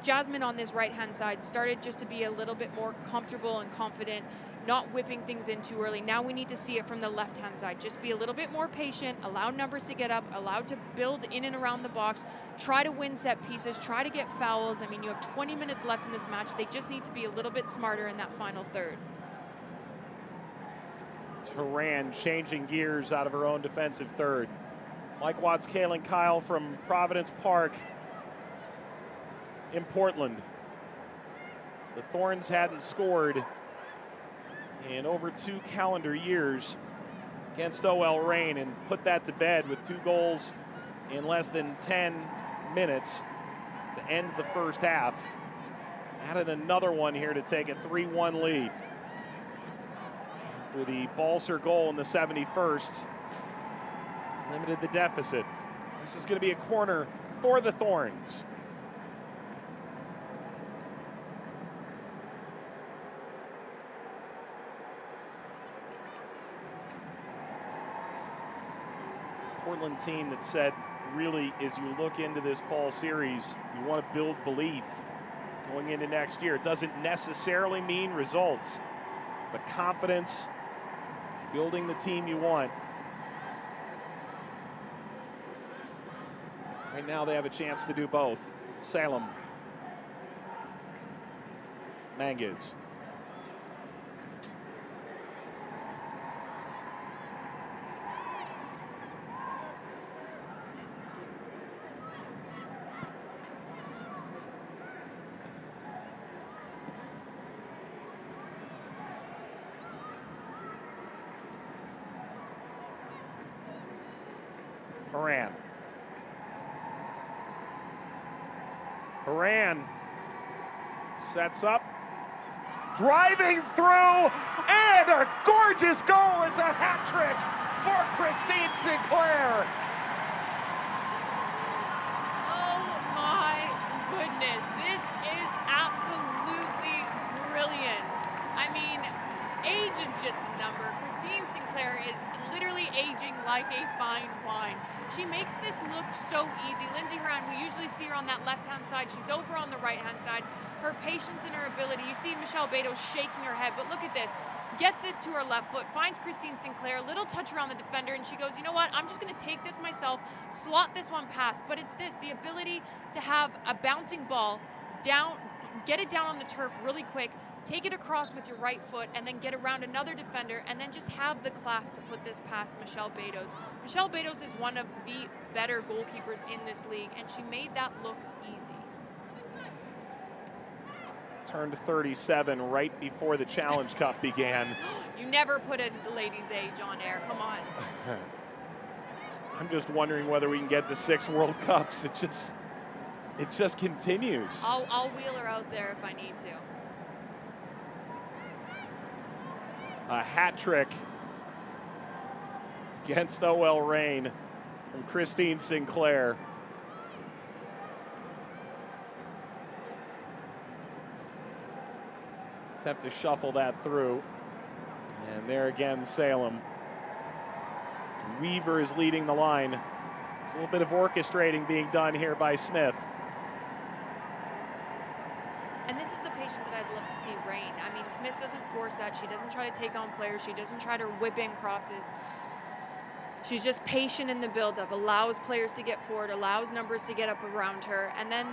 Jasmine on this right-hand side started just to be a little bit more comfortable and confident, not whipping things in too early. Now we need to see it from the left-hand side. Just be a little bit more patient, allow numbers to get up, allow to build in and around the box, try to win set pieces, try to get fouls. I mean, you have 20 minutes left in this match. They just need to be a little bit smarter in that final third. It's Horan changing gears out of her own defensive third. Mike Watts, Kaylin Kyle from Providence Park in Portland. The Thorns hadn't scored in over 2 calendar years against OL Reign, and put that to bed with 2 goals in less than 10 minutes to end the first half. Added another one here to take a 3-1 lead. After the Balser goal in the 71st, limited the deficit. This is going to be a corner for the Thorns. Portland team that said, really, as you look into this fall series, you want to build belief going into next year. It doesn't necessarily mean results, but confidence, building the team you want. Right now they have a chance to do both. Salem. Mangiz. Horan sets up, driving through, and a gorgeous goal. It's a hat trick for Christine Sinclair. Oh my goodness, this is absolutely brilliant. I mean, age is just a number. Christine Sinclair is literally aging like a fine wine. She makes this look so easy. Lindsay Horan, we usually see her on that left-hand side. She's over on the right-hand side. Her patience and her ability. You see Michelle Beto shaking her head, but look at this. Gets this to her left foot, finds Christine Sinclair, a little touch around the defender, and she goes, you know what, I'm just gonna take this myself, slot this one past. But it's this, the ability to have a bouncing ball down, get it down on the turf really quick, take it across with your right foot, and then get around another defender, and then just have the class to put this past Michelle Betos. Michelle Betos is one of the better goalkeepers in this league, and she made that look easy. Turned 37 right before the Challenge Cup began. You never put a lady's age on air, come on. I'm just wondering whether we can get to 6 World Cups. It just continues. I'll wheel her out there if I need to. A hat trick against OL Reign from Christine Sinclair. Attempt to shuffle that through. And there again, Salem. Weaver is leading the line. There's a little bit of orchestrating being done here by Smith. And this is the patience that I'd love to see reign. I mean, Smith doesn't force that. She doesn't try to take on players. She doesn't try to whip in crosses. She's just patient in the build-up, allows players to get forward, allows numbers to get up around her, and then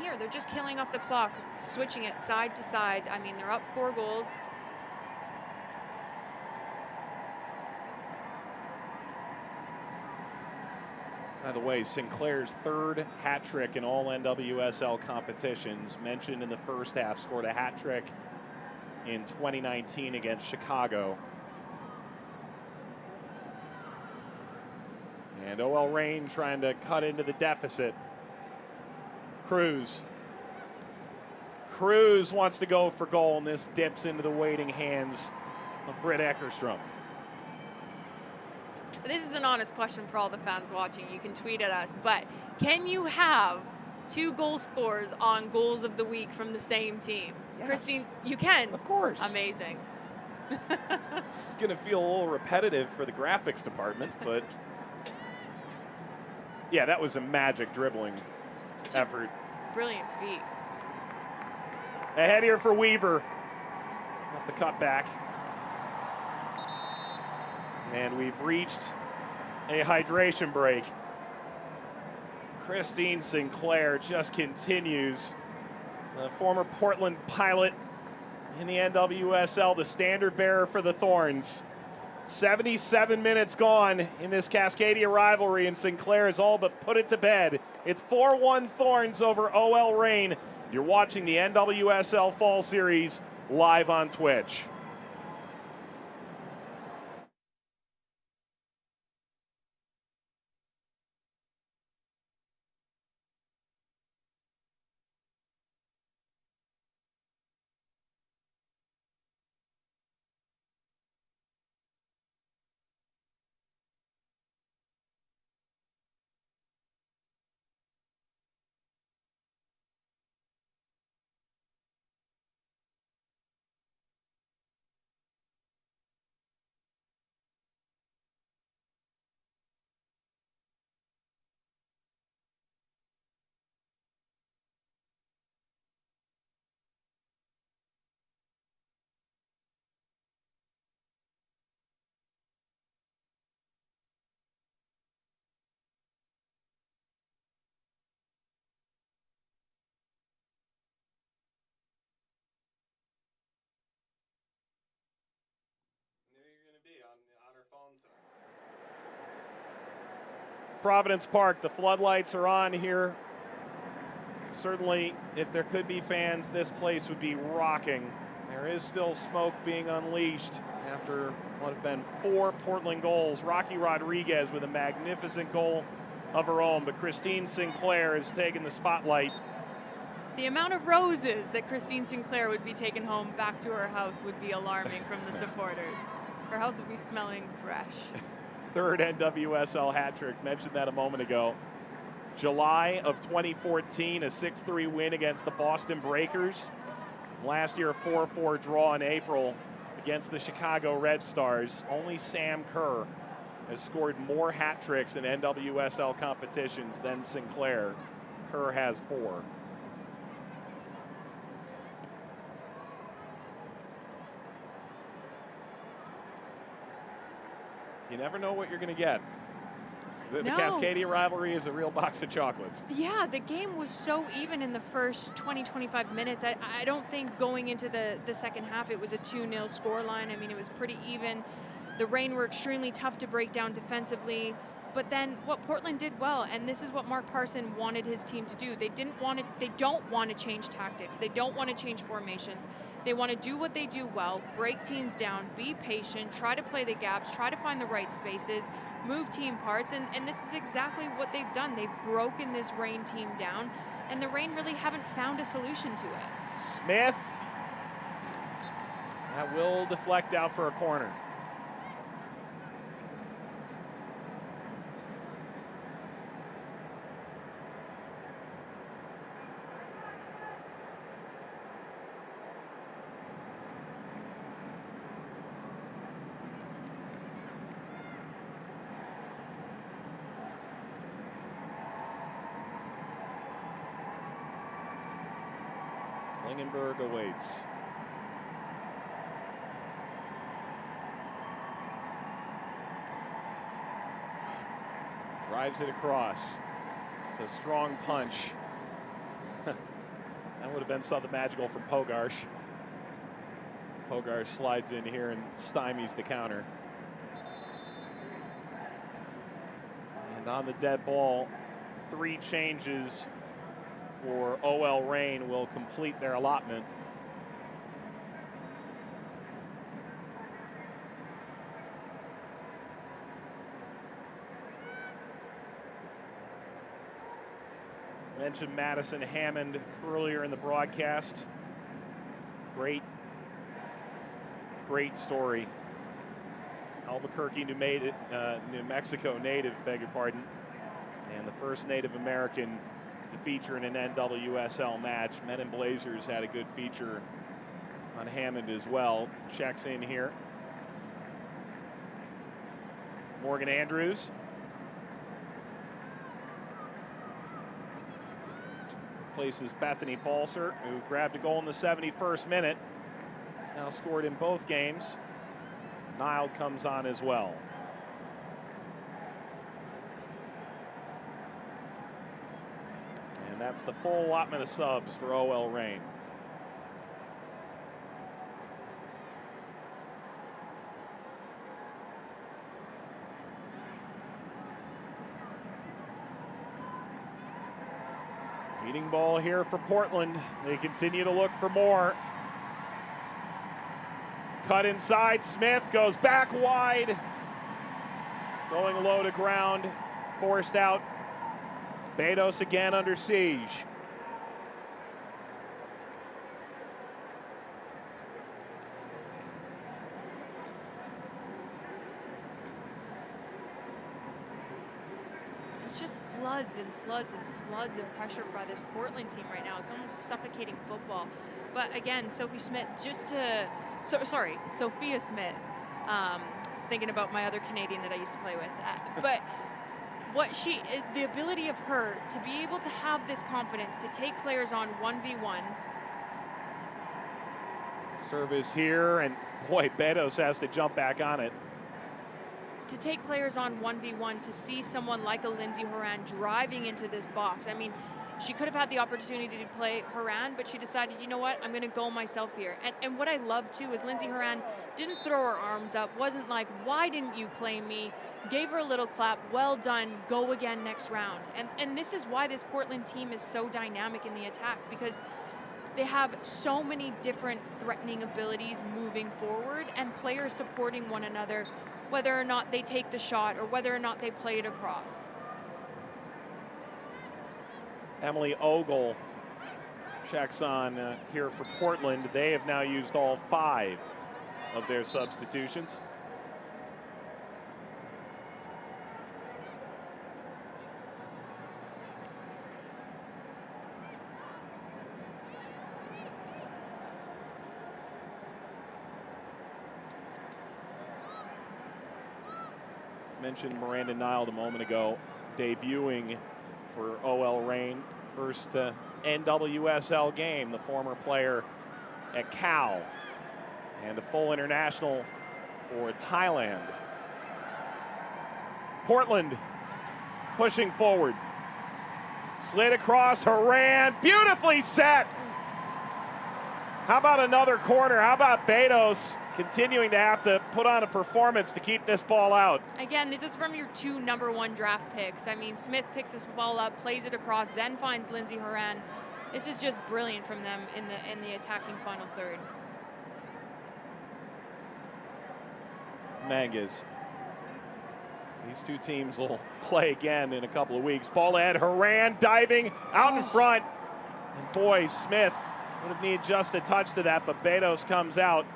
here, they're just killing off the clock, switching it side to side. I mean, they're up 4 goals. By the way, Sinclair's 3rd hat trick in all NWSL competitions. Mentioned in the first half, scored a hat trick in 2019 against Chicago. And OL Reign trying to cut into the deficit. Cruz wants to go for goal, and this dips into the waiting hands of Britt Eckerstrom. This is an honest question for all the fans watching. You can tweet at us, but can you have 2 goal scorers on goals of the week from the same team? Yes. Christine, you can. Of course. Amazing. It's going to feel a little repetitive for the graphics department, but yeah, that was a magic dribbling effort. Brilliant feat. Ahead here for Weaver. Off the cutback. And we've reached a hydration break. Christine Sinclair just continues. The former Portland pilot in the NWSL, the standard bearer for the Thorns. 77 minutes gone in this Cascadia rivalry, and Sinclair has all but put it to bed. It's 4-1 Thorns over OL Reign. You're watching the NWSL Fall Series live on Twitch. Providence Park, the floodlights are on here. Certainly, if there could be fans, this place would be rocking. There is still smoke being unleashed after what have been 4 Portland goals. Rocky Rodriguez with a magnificent goal of her own, but Christine Sinclair has taken the spotlight. The amount of roses that Christine Sinclair would be taking home back to her house would be alarming from the supporters. Her house would be smelling fresh. 3rd NWSL hat trick, mentioned that a moment ago. July of 2014, a 6-3 win against the Boston Breakers. Last year, a 4-4 draw in April against the Chicago Red Stars. Only Sam Kerr has scored more hat tricks in NWSL competitions than Sinclair. Kerr has 4. You never know what you're going to get. The Cascadia rivalry is a real box of chocolates. Yeah, the game was so even in the first 20-25 minutes. I don't think going into the second half it was a 2-0 scoreline. I mean, it was pretty even. The Reign were extremely tough to break down defensively. But then what Portland did well, and this is what Mark Parson wanted his team to do. They don't want to change tactics. They don't want to change formations. They want to do what they do well, break teams down, be patient, try to play the gaps, try to find the right spaces, move team parts, and this is exactly what they've done. They've broken this Reign team down, and the Reign really haven't found a solution to it. Smith, that will deflect out for a corner. Klingenberg awaits. Drives it across. It's a strong punch. That would have been something magical from Pogarsh. Pogarsh slides in here and stymies the counter. And on the dead ball, 3 changes for OL Reign will complete their allotment. Mentioned Madison Hammond earlier in the broadcast. Great story. Albuquerque, New Mexico native, beg your pardon, and the first Native American to feature in an NWSL match. Men in Blazers had a good feature on Hammond as well. Checks in here. Morgan Andrews. Places Bethany Balser, who grabbed a goal in the 71st minute. She's now scored in both games. Nile comes on as well. And that's the full allotment of subs for OL Reign. Leading ball here for Portland. They continue to look for more. Cut inside, Smith goes back wide. Going low to ground, forced out. Betos again under siege. It's just floods and floods and floods of pressure by this Portland team right now. It's almost suffocating football. But again, Sophia Smith, Sophia Smith. I was thinking about my other Canadian that I used to play with. But the ability of her to be able to have this confidence to take players on 1v1. Service here, and boy, Betos has to jump back on it. To take players on 1v1, to see someone like a Lindsay Horan driving into this box. I mean, She could have had the opportunity to play Horan, but she decided, you know what, I'm going to go myself here. And what I love too is Lindsey Horan didn't throw her arms up, wasn't like, why didn't you play me? Gave her a little clap, well done, go again next round. And this is why this Portland team is so dynamic in the attack, because they have so many different threatening abilities moving forward and players supporting one another, whether or not they take the shot or whether or not they play it across. Emily Ogle checks on here for Portland. They have now used all 5 of their substitutions. Mentioned Miranda Nile a moment ago, debuting for OL Reign. First NWSL game, the former player at Cal, and a full international for Thailand. Portland pushing forward. Slid across, Horan, beautifully set. How about another corner? How about Betos continuing to have to put on a performance to keep this ball out? Again, this is from your 2 #1 draft picks. I mean, Smith picks this ball up, plays it across, then finds Lindsey Horan. This is just brilliant from them in the attacking final third. Mangas. These two teams will play again in a couple of weeks. Ball ahead, Horan diving out in front. And boy, Smith would have needed just a touch to that, but Betos comes out.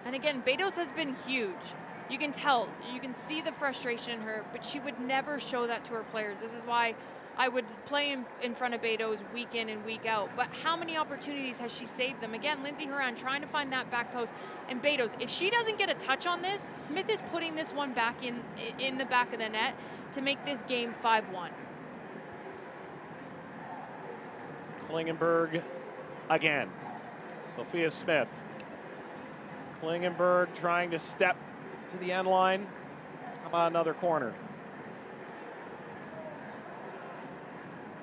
And again, Betos has been huge. You can tell, you can see the frustration in her, but she would never show that to her players. This is why I would play in front of Betos week in and week out. But how many opportunities has she saved them? Again, Lindsey Horan trying to find that back post. And Betos, if she doesn't get a touch on this, Smith is putting this one back in the back of the net to make this game 5-1. Klingenberg again. Sophia Smith. Klingenberg trying to step to the end line. How about another corner?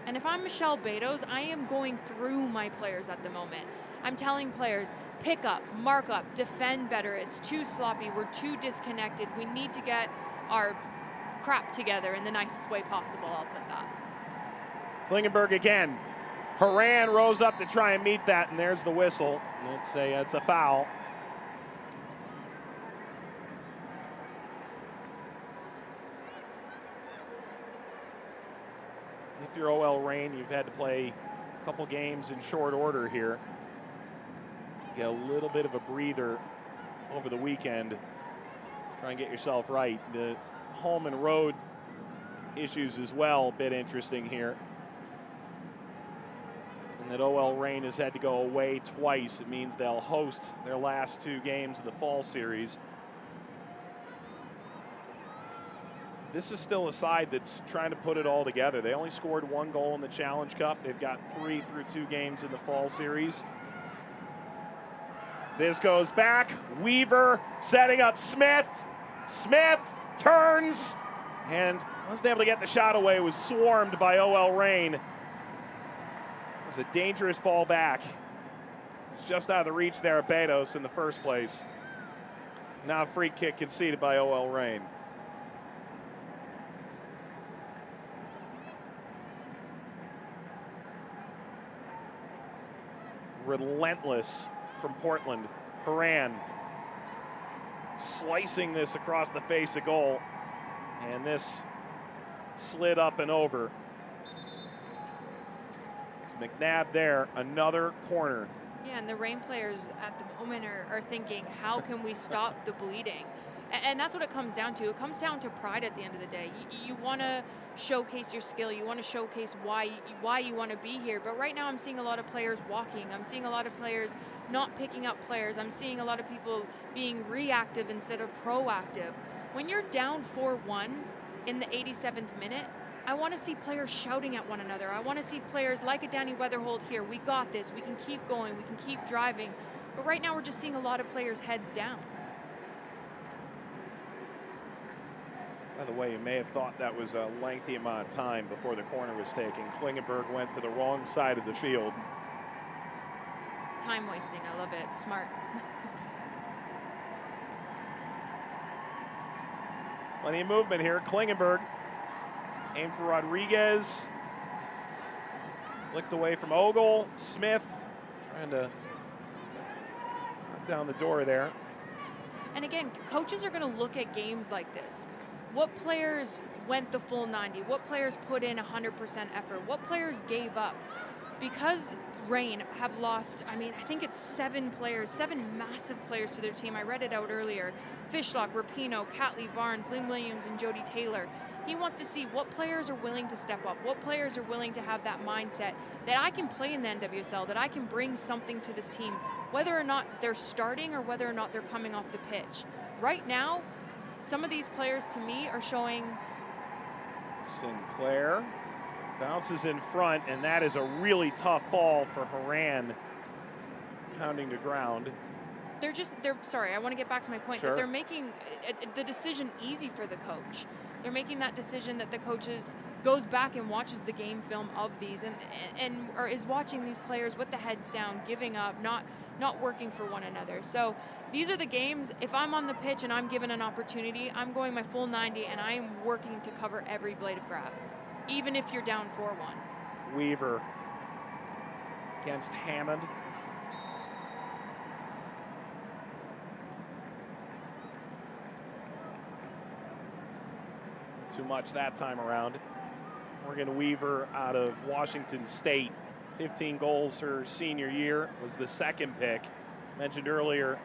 And if I'm Michelle Betos, I am going through my players at the moment. I'm telling players, pick up, mark up, defend better. It's too sloppy. We're too disconnected. We need to get our crap together in the nicest way possible, I'll put that. Klingenberg again. Horan rose up to try and meet that, and there's the whistle. It's a foul. If you're OL Reign, you've had to play a couple games in short order here. Get a little bit of a breather over the weekend. Try and get yourself right. The home and road issues as well, a bit interesting here. And that OL Reign has had to go away twice. It means they'll host their last 2 games of the fall series. This is still a side that's trying to put it all together. They only scored 1 goal in the Challenge Cup. They've got 3 through 2 games in the fall series. This goes back. Weaver setting up Smith. Smith turns and wasn't able to get the shot away. Was swarmed by OL Reign. It was a dangerous ball back. It's just out of the reach there of Betos in the first place. Now a free kick conceded by OL Reign. Relentless from Portland. Horan slicing this across the face of goal. And this slid up and over. McNabb there, another corner. Yeah, and the Reign players at the moment are thinking, how can we stop the bleeding? And that's what it comes down to. It comes down to pride at the end of the day. You want to showcase your skill. You want to showcase why you want to be here. But right now I'm seeing a lot of players walking. I'm seeing a lot of players not picking up players. I'm seeing a lot of people being reactive instead of proactive. When you're down 4-1 in the 87th minute, I want to see players shouting at one another. I want to see players like a Danny Weatherholt here. We got this. We can keep going. We can keep driving. But right now we're just seeing a lot of players heads down. By the way, you may have thought that was a lengthy amount of time before the corner was taken. Klingenberg went to the wrong side of the field. Time wasting, I love it, smart. Plenty of movement here. Klingenberg aimed for Rodriguez. Flicked away from Ogle. Smith trying to knock down the door there. And again, coaches are going to look at games like this. What players went the full 90? What players put in 100% effort? What players gave up? Because Reign have lost, I think it's 7 players, 7 massive players to their team. I read it out earlier. Fishlock, Rapinoe, Catley, Barnes, Lynn Williams, and Jody Taylor. He wants to see what players are willing to step up, what players are willing to have that mindset that I can play in the NWSL, that I can bring something to this team, whether or not they're starting or whether or not they're coming off the pitch. Right now, some of these players to me are showing. Sinclair bounces in front, and that is a really tough fall for Horan, pounding the ground. Sorry, I want to get back to my point, Sure. that they're making the decision easy for the coach. They're making that decision that the coaches goes back and watches the game film of these or is watching these players with the heads down, giving up, not working for one another. So these are the games, if I'm on the pitch and I'm given an opportunity, I'm going my full 90 and I am working to cover every blade of grass, even if you're down 4-1. Weaver against Hammond. Too much that time around. Morgan Weaver out of Washington State. 15 goals her senior year, was the second pick. Mentioned earlier,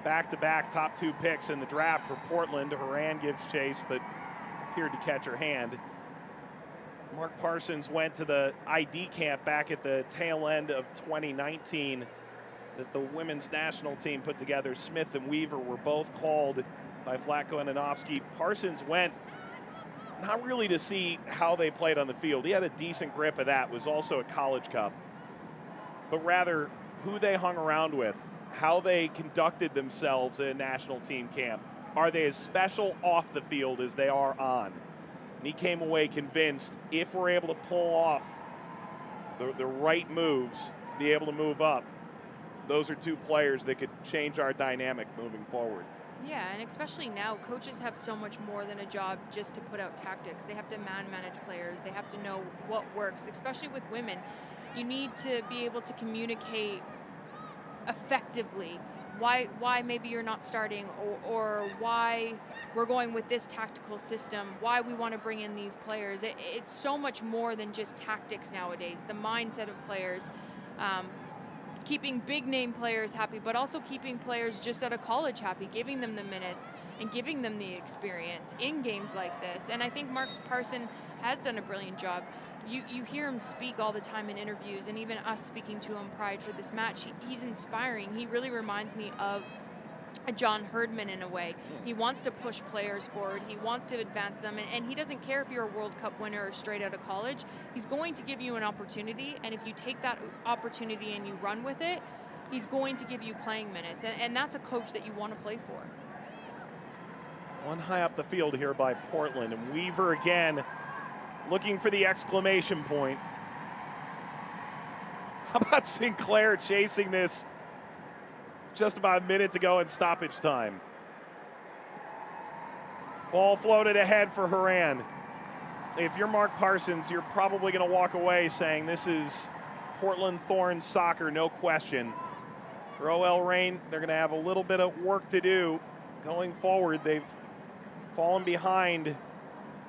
back-to-back top 2 picks in the draft for Portland. Horan gives chase, but appeared to catch her hand. Mark Parsons went to the ID camp back at the tail end of 2019 that the women's national team put together. Smith and Weaver were both called by Vlatko Ananovsky. Parsons went not really to see how they played on the field. He had a decent grip of that, was also a College Cup. But rather, who they hung around with, how they conducted themselves in national team camp. Are they as special off the field as they are on? And he came away convinced if we're able to pull off the right moves to be able to move up, those are 2 players that could change our dynamic moving forward. Yeah, and especially now, coaches have so much more than a job just to put out tactics. They have to manage players. They have to know what works, especially with women. You need to be able to communicate effectively why maybe you're not starting, or why we're going with this tactical system, why we want to bring in these players. It's so much more than just tactics nowadays. The mindset of players, keeping big name players happy, but also keeping players just out of college happy, giving them the minutes and giving them the experience in games like this. And I think Mark Parson has done a brilliant job. You hear him speak all the time in interviews, and even us speaking to him prior to this match, he's inspiring. He really reminds me of a John Herdman in a way. He wants to push players forward. He wants to advance them, and he doesn't care if you're a World Cup winner or straight out of college. He's going to give you an opportunity, and if you take that opportunity and you run with it, he's going to give you playing minutes, and that's a coach that you want to play for. One high up the field here by Portland, and Weaver again looking for the exclamation point. How about Sinclair chasing this? Just about a minute to go in stoppage time. Ball floated ahead for Horan. If you're Mark Parsons, you're probably going to walk away saying this is Portland Thorns soccer, no question. For OL Reign, they're going to have a little bit of work to do going forward. They've fallen behind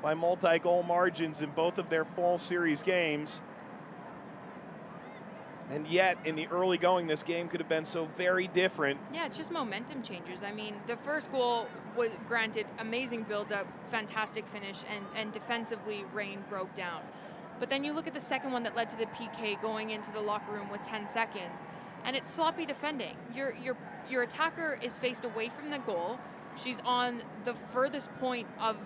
by multi-goal margins in both of their fall series games. And yet, in the early going, this game could have been so very different. Yeah, it's just momentum changers. I mean, the first goal was, granted, amazing build-up, fantastic finish, and defensively, Reign broke down. But then you look at the second one that led to the PK going into the locker room with 10 seconds, and it's sloppy defending. Your attacker is faced away from the goal. She's on the furthest point of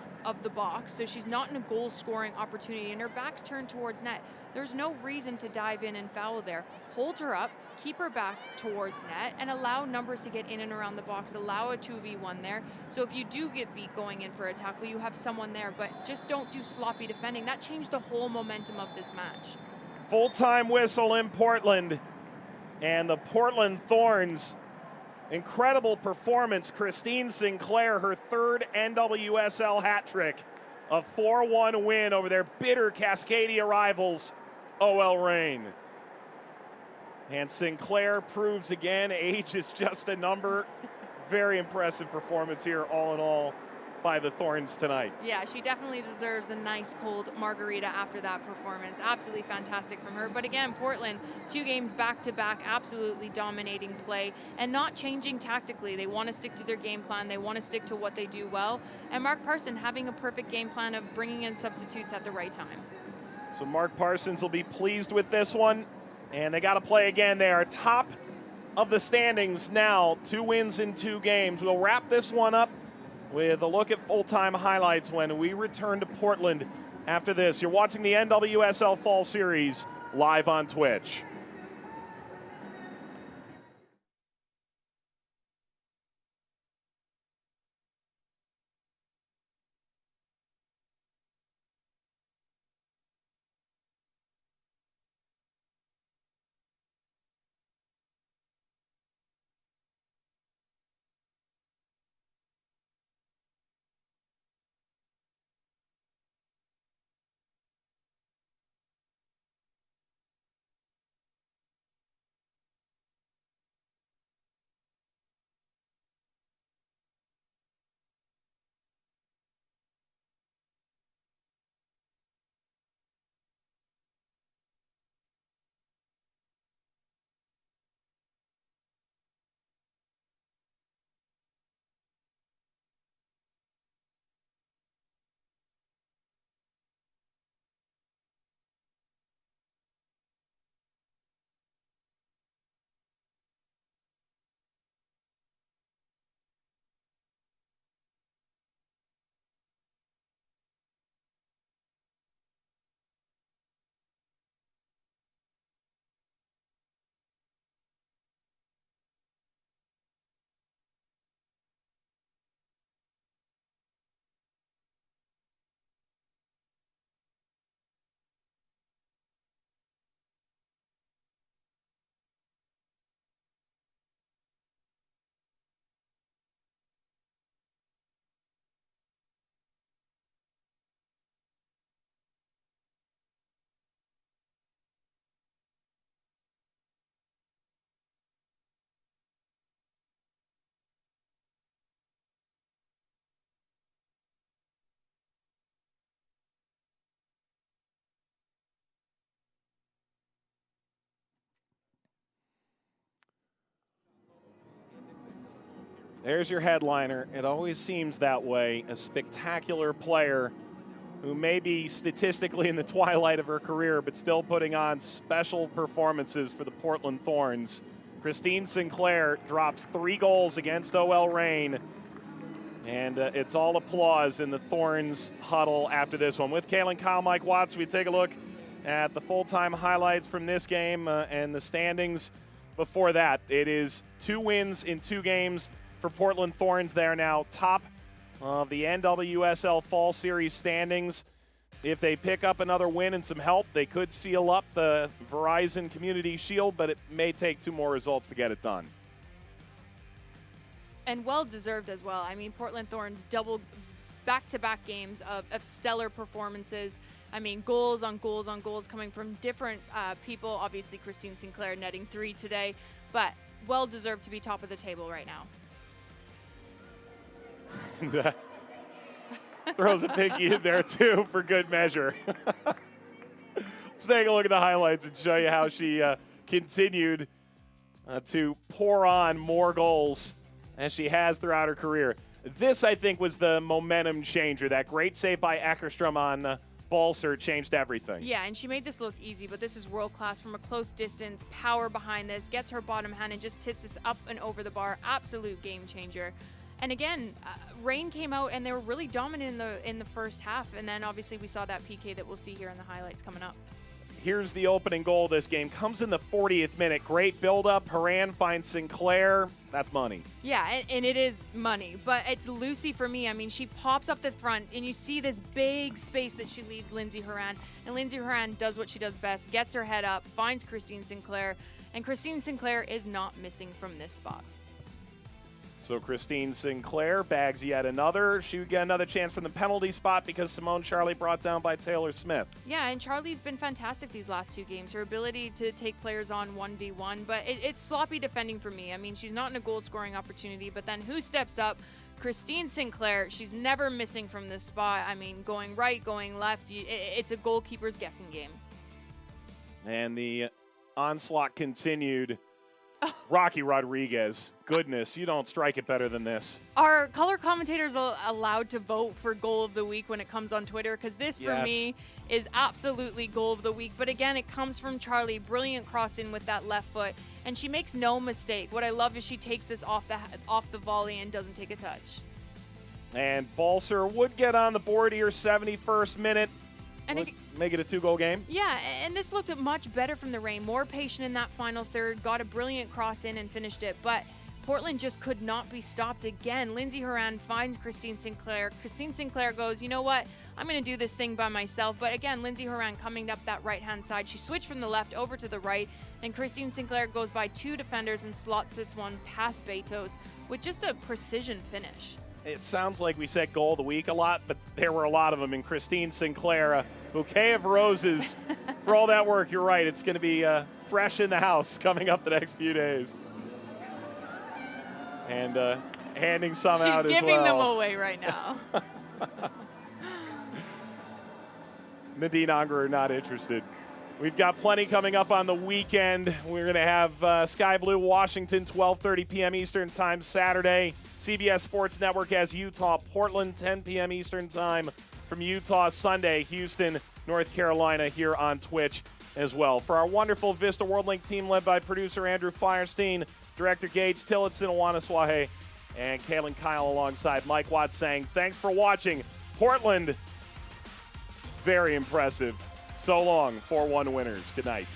the box, so she's not in a goal-scoring opportunity, and her back's turned towards net. There's no reason to dive in and foul there. Hold her up, keep her back towards net, and allow numbers to get in and around the box. Allow a 2v1 there. So if you do get beat going in for a tackle, you have someone there, but just don't do sloppy defending. That changed the whole momentum of this match. Full-time whistle in Portland, and the Portland Thorns, incredible performance. Christine Sinclair, her third NWSL hat trick, a 4-1 win over their bitter Cascadia rivals, OL Reign. And Sinclair proves again, age is just a number. Very impressive performance here, all in all, by the Thorns tonight. Yeah, she definitely deserves a nice cold margarita after that performance. Absolutely fantastic from her. But again, Portland, 2 games back-to-back, absolutely dominating play and not changing tactically. They want to stick to their game plan. They want to stick to what they do well. And Mark Parson having a perfect game plan of bringing in substitutes at the right time. So Mark Parsons will be pleased with this one. And they got to play again. They are top of the standings now, 2 wins in 2 games. We'll wrap this one up with a look at full-time highlights when we return to Portland after this. You're watching the NWSL Fall Series live on Twitch. There's your headliner. It always seems that way. A spectacular player who may be statistically in the twilight of her career, but still putting on special performances for the Portland Thorns. Christine Sinclair drops 3 goals against OL Reign, and it's all applause in the Thorns huddle after this one. With Kalen Kyle, Mike Watts, we take a look at the full-time highlights from this game and the standings before that. It is 2 wins in 2 games for Portland Thorns. They are now top of the NWSL Fall Series standings. If they pick up another win and some help, they could seal up the Verizon Community Shield, but it may take 2 more results to get it done. And well-deserved as well. I mean, Portland Thorns double back-to-back games of stellar performances. I mean, goals on goals on goals coming from different people. Obviously, Christine Sinclair netting 3 today, but well-deserved to be top of the table right now. And, throws a pinky in there, too, for good measure. Let's take a look at the highlights and show you how she continued to pour on more goals as she has throughout her career. This, I think, was the momentum changer. That great save by Eckerstrom on Balser changed everything. Yeah, and she made this look easy, but this is world-class from a close distance. Power behind this, gets her bottom hand and just tips this up and over the bar. Absolute game changer. And again, Rain came out and they were really dominant in the first half. And then obviously we saw that PK that we'll see here in the highlights coming up. Here's the opening goal of this game. Comes in the 40th minute. Great build-up. Haran finds Sinclair. That's money. Yeah, and it is money. But it's Lucy for me. I mean, she pops up the front, and you see this big space that she leaves Lindsay Haran. And Lindsay Haran does what she does best, gets her head up, finds Christine Sinclair. And Christine Sinclair is not missing from this spot. So Christine Sinclair bags yet another. She would get another chance from the penalty spot because Simone Charlie brought down by Taylor Smith. Yeah, and Charlie's been fantastic these last 2 games. Her ability to take players on 1v1, but it's sloppy defending for me. I mean, she's not in a goal-scoring opportunity, but then who steps up? Christine Sinclair. She's never missing from this spot. I mean, going right, going left. It's a goalkeeper's guessing game. And the onslaught continued. Rocky Rodriguez. Goodness, you don't strike it better than this. Are color commentators allowed to vote for goal of the week when it comes on Twitter? Because this, for me, is absolutely goal of the week. But again, it comes from Charlie. Brilliant cross in with that left foot. And she makes no mistake. What I love is she takes this off the volley and doesn't take a touch. And Balser would get on the board here, 71st minute. And make it a 2-goal game. Yeah, and this looked much better from the Rain. More patient in that final third. Got a brilliant cross in and finished it. But Portland just could not be stopped again. Lindsay Haran finds Christine Sinclair. Christine Sinclair goes, you know what? I'm going to do this thing by myself. But again, Lindsay Haran coming up that right-hand side. She switched from the left over to the right. And Christine Sinclair goes by 2 defenders and slots this one past Betos with just a precision finish. It sounds like we said goal of the week a lot, but there were a lot of them. And Christine Sinclair, a bouquet of roses for all that work. You're right. It's going to be fresh in the house coming up the next few days. And handing some out as well. She's giving them away right now. Nadine Unger not interested. We've got plenty coming up on the weekend. We're going to have Sky Blue Washington, 12:30 p.m. Eastern Time Saturday. CBS Sports Network has Utah, Portland, 10 p.m. Eastern Time from Utah Sunday. Houston, North Carolina here on Twitch as well. For our wonderful Vista WorldLink team led by producer Andrew Firestein, director Gage Tillotson, Awana Swahe, and Kaylin Kyle alongside Mike Watts saying thanks for watching. Portland, very impressive. So long, 4-1 winners. Good night.